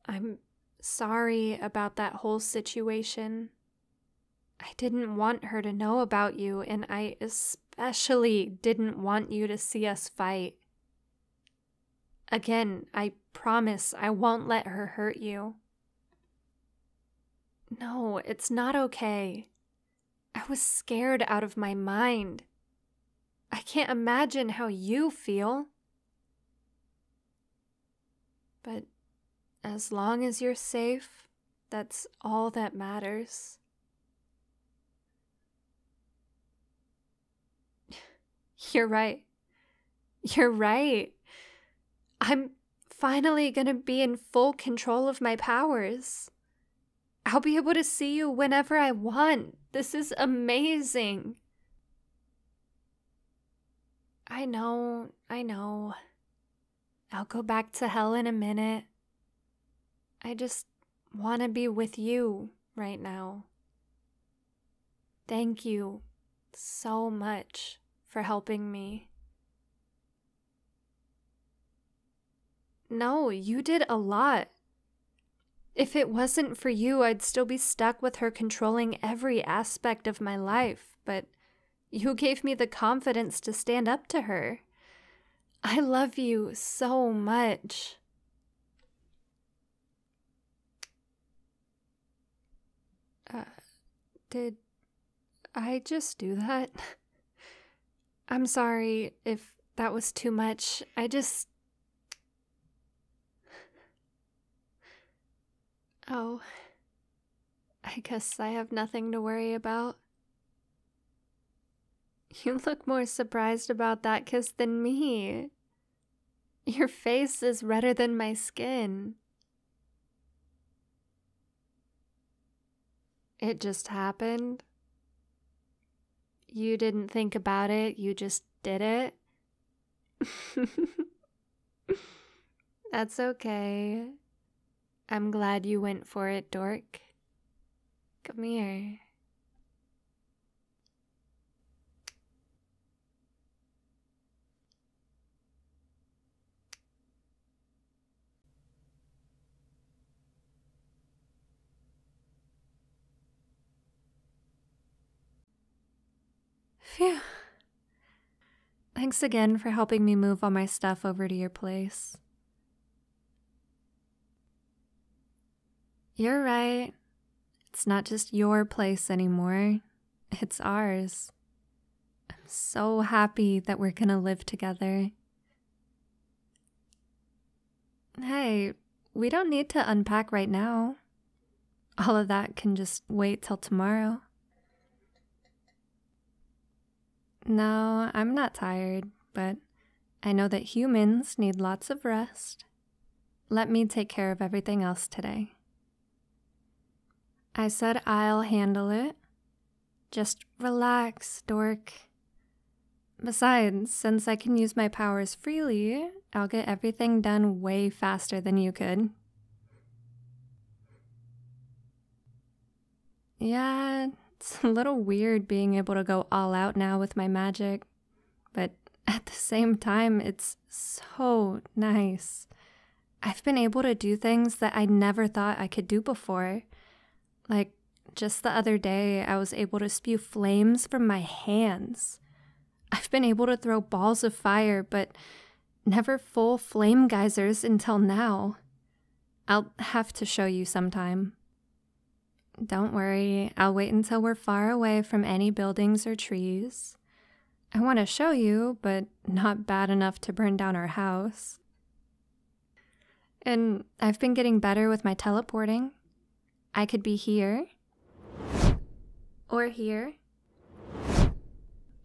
I'm sorry about that whole situation. I didn't want her to know about you, and I especially didn't want you to see us fight. Again, I promise I won't let her hurt you. No, it's not okay. I was scared out of my mind. I can't imagine how you feel. But as long as you're safe, that's all that matters. You're right. You're right. I'm finally gonna be in full control of my powers. I'll be able to see you whenever I want. This is amazing. I know. I'll go back to hell in a minute. I just want to be with you right now. Thank you so much for helping me. No, you did a lot. If it wasn't for you, I'd still be stuck with her controlling every aspect of my life, but you gave me the confidence to stand up to her. I love you so much. Did I just do that? I'm sorry if that was too much. Oh, I guess I have nothing to worry about. You look more surprised about that kiss than me. Your face is redder than my skin. It just happened. You didn't think about it, you just did it. That's okay. I'm glad you went for it, dork. Come here. Phew. Thanks again for helping me move all my stuff over to your place. You're right. It's not just your place anymore. It's ours. I'm so happy that we're gonna live together. Hey, we don't need to unpack right now. All of that can just wait till tomorrow. No, I'm not tired, but I know that humans need lots of rest. Let me take care of everything else today. I said I'll handle it. Just relax, dork. Besides, since I can use my powers freely, I'll get everything done way faster than you could. Yeah, it's a little weird being able to go all out now with my magic, but at the same time, it's so nice. I've been able to do things that I never thought I could do before. Like, just the other day, I was able to spew flames from my hands. I've been able to throw balls of fire, but never full flame geysers until now. I'll have to show you sometime. Don't worry, I'll wait until we're far away from any buildings or trees. I want to show you, but not bad enough to burn down our house. And I've been getting better with my teleporting. I could be here, or here,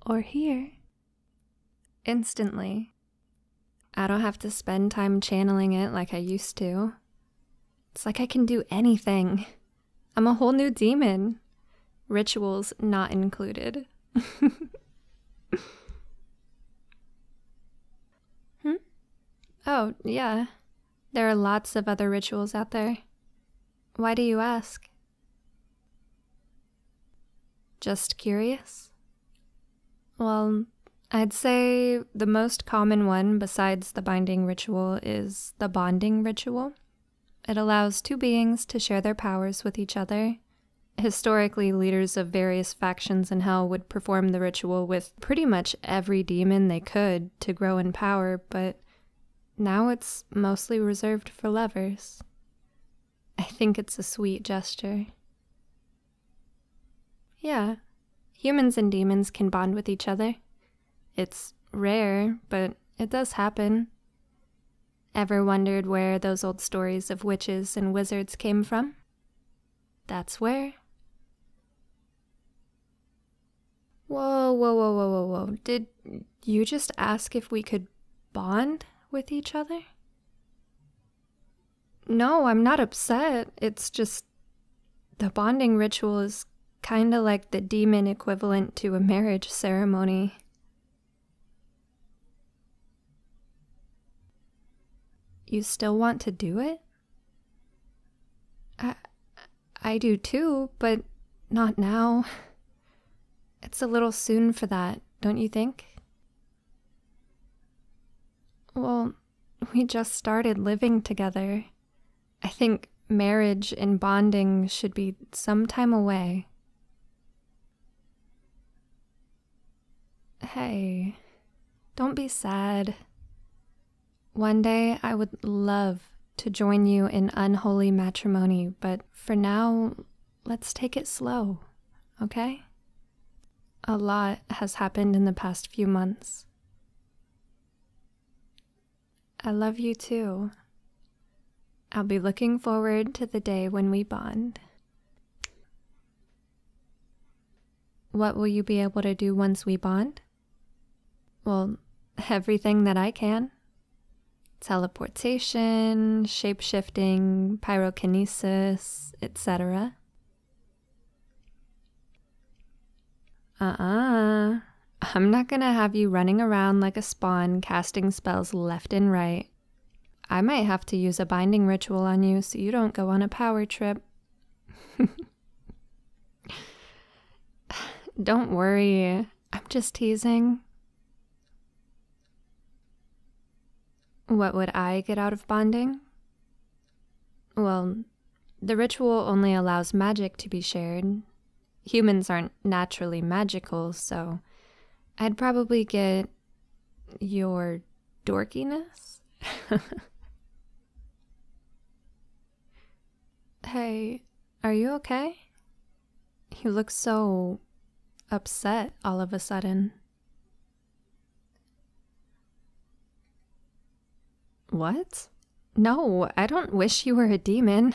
or here, instantly. I don't have to spend time channeling it like I used to. It's like I can do anything. I'm a whole new demon. Rituals not included. Oh, yeah. There are lots of other rituals out there. Why do you ask? Just curious? Well, I'd say the most common one besides the binding ritual is the bonding ritual. It allows two beings to share their powers with each other. Historically, leaders of various factions in hell would perform the ritual with pretty much every demon they could to grow in power, but now it's mostly reserved for lovers. I think it's a sweet gesture. Yeah, humans and demons can bond with each other. It's rare, but it does happen. Ever wondered where those old stories of witches and wizards came from? That's where. Whoa. Did you just ask if we could bond with each other? No, I'm not upset. It's just the bonding ritual is kinda like the demon equivalent to a marriage ceremony. You still want to do it? I do too, but not now. It's a little soon for that, don't you think? Well, we just started living together. I think marriage and bonding should be some time away. Hey, don't be sad. One day I would love to join you in unholy matrimony, but for now, let's take it slow, okay? A lot has happened in the past few months. I love you too. I'll be looking forward to the day when we bond. What will you be able to do once we bond? Well, everything that I can. Teleportation, shape-shifting, pyrokinesis, etc. I'm not gonna have you running around like a spawn casting spells left and right. I might have to use a binding ritual on you so you don't go on a power trip. Don't worry, I'm just teasing. What would I get out of bonding? Well, the ritual only allows magic to be shared. Humans aren't naturally magical, so I'd probably get your dorkiness. Hey, are you okay? You look so upset all of a sudden. What? No, I don't wish you were a demon.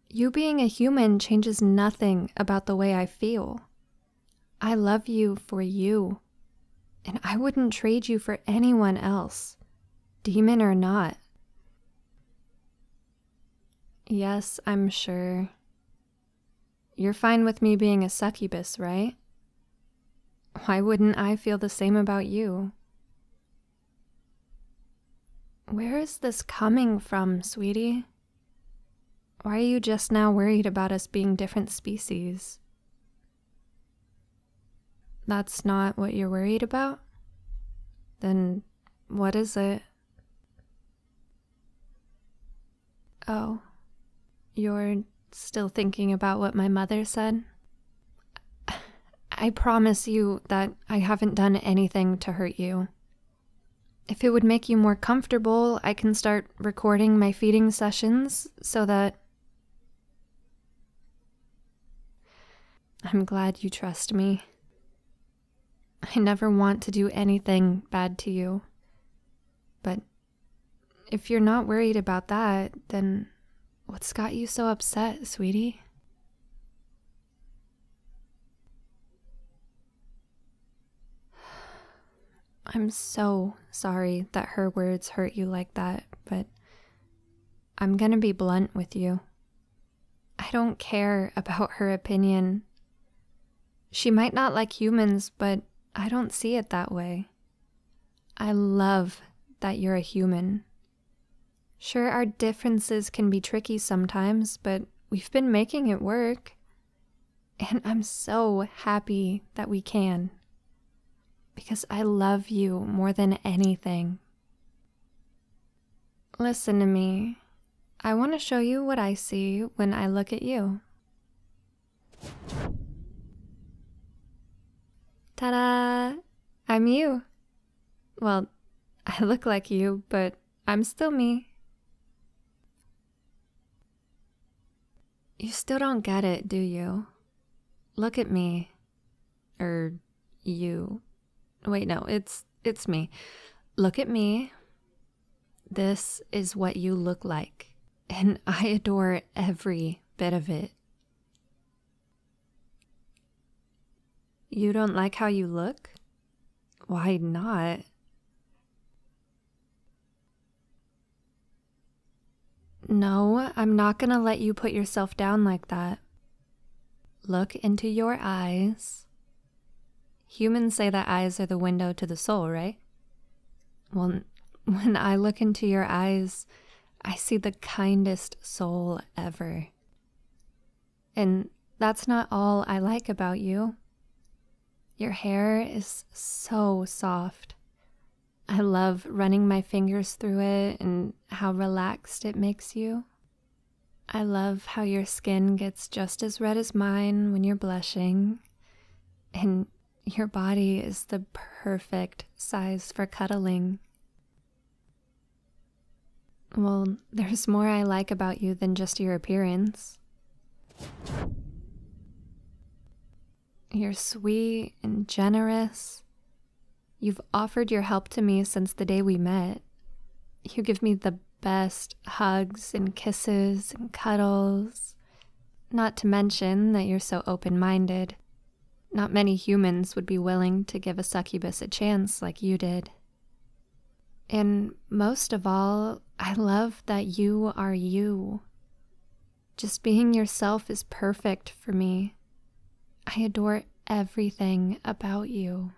You being a human changes nothing about the way I feel. I love you for you, and I wouldn't trade you for anyone else, demon or not. Yes, I'm sure. You're fine with me being a succubus, right? Why wouldn't I feel the same about you? Where is this coming from, sweetie? Why are you just now worried about us being different species? That's not what you're worried about? Then what is it? Oh, you're still thinking about what my mother said? I promise you that I haven't done anything to hurt you. If it would make you more comfortable, I can start recording my feeding sessions so that... I'm glad you trust me. I never want to do anything bad to you. But if you're not worried about that, then what's got you so upset, sweetie? I'm so sorry that her words hurt you like that, but I'm gonna be blunt with you. I don't care about her opinion. She might not like humans, but I don't see it that way. I love that you're a human. Sure, our differences can be tricky sometimes, but we've been making it work. And I'm so happy that we can. Because I love you more than anything. Listen to me. I want to show you what I see when I look at you. Ta-da! I'm you. Well, I look like you, but I'm still me. You still don't get it, do you? Look at me. You. Wait, no, it's me. Look at me. This is what you look like, and I adore every bit of it. You don't like how you look? Why not? No, I'm not gonna let you put yourself down like that. Look into your eyes. Humans say that eyes are the window to the soul, right? Well, when I look into your eyes, I see the kindest soul ever. And that's not all I like about you. Your hair is so soft. I love running my fingers through it and how relaxed it makes you. I love how your skin gets just as red as mine when you're blushing. And your body is the perfect size for cuddling. Well, there's more I like about you than just your appearance. You're sweet and generous. You've offered your help to me since the day we met. You give me the best hugs and kisses and cuddles. Not to mention that you're so open-minded. Not many humans would be willing to give a succubus a chance like you did. And most of all, I love that you are you. Just being yourself is perfect for me. I adore everything about you.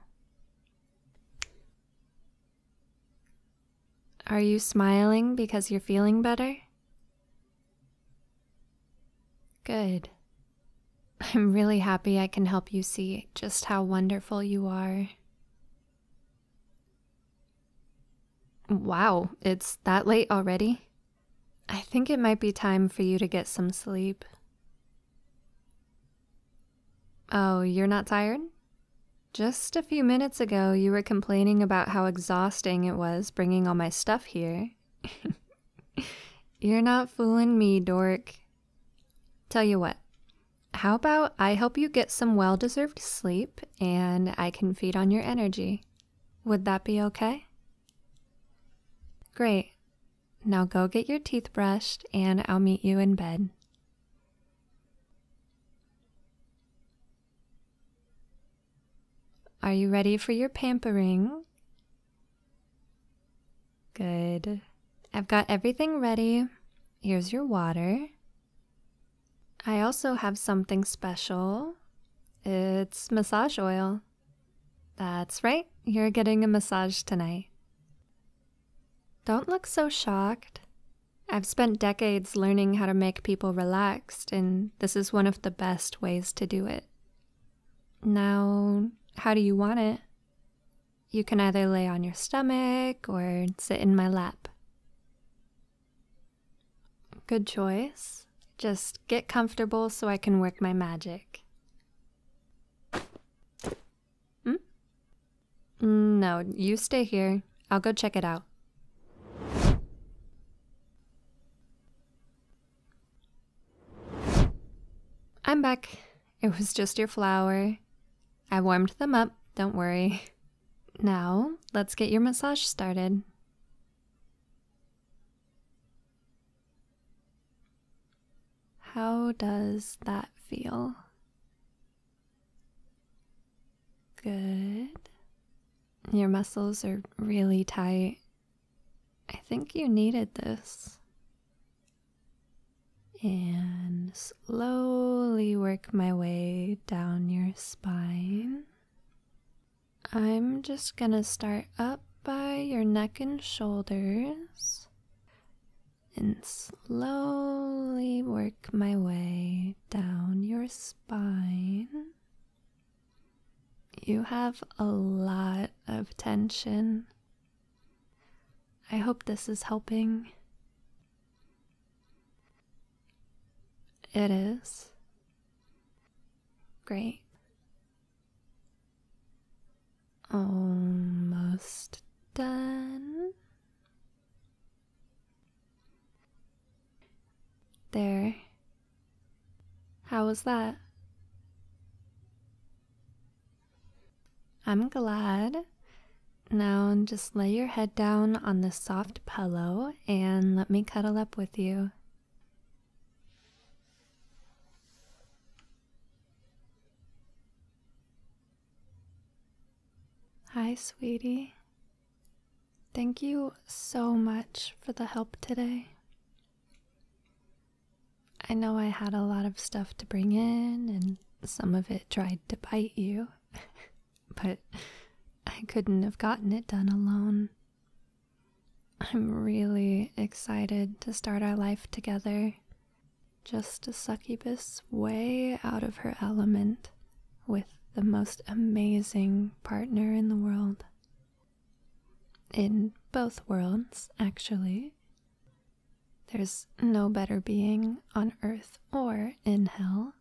Are you smiling because you're feeling better? Good. I'm really happy I can help you see just how wonderful you are. Wow, it's that late already? I think it might be time for you to get some sleep. Oh, you're not tired? Just a few minutes ago, you were complaining about how exhausting it was bringing all my stuff here. You're not fooling me, dork. Tell you what, how about I help you get some well-deserved sleep and I can feed on your energy? Would that be okay? Great. Now go get your teeth brushed and I'll meet you in bed. Are you ready for your pampering? Good. I've got everything ready. Here's your water. I also have something special. It's massage oil. That's right, you're getting a massage tonight. Don't look so shocked. I've spent decades learning how to make people relaxed, and this is one of the best ways to do it. Now, how do you want it? You can either lay on your stomach or sit in my lap. Good choice. Just get comfortable so I can work my magic. No, you stay here. I'll go check it out. I'm back. It was just your flower. I warmed them up, don't worry. Now, let's get your massage started. How does that feel? Good. Your muscles are really tight. I think you needed this. And slowly work my way down your spine. I'm just gonna start up by your neck and shoulders and slowly work my way down your spine. You have a lot of tension. I hope this is helping. It is. Great. Almost done. There. How was that? I'm glad. Now just lay your head down on this soft pillow and let me cuddle up with you. Hi, sweetie. Thank you so much for the help today. I know I had a lot of stuff to bring in, and some of it tried to bite you, but I couldn't have gotten it done alone. I'm really excited to start our life together. Just a succubus way out of her element with the most amazing partner in the world. In both worlds, actually. There's no better being on earth or in hell.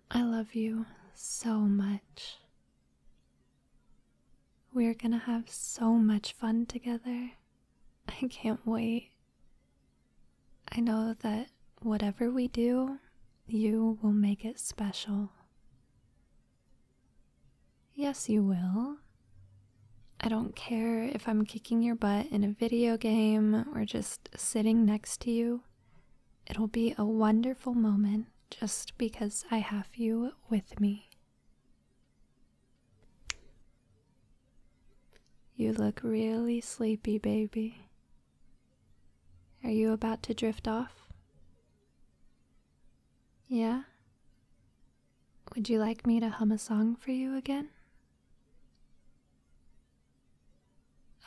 I love you so much. We're gonna have so much fun together. I can't wait. I know that whatever we do, you will make it special. Yes, you will. I don't care if I'm kicking your butt in a video game or just sitting next to you. It'll be a wonderful moment just because I have you with me. You look really sleepy, baby. Are you about to drift off? Yeah? Would you like me to hum a song for you again?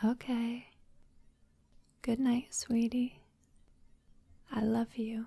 Okay. Good night, sweetie. I love you.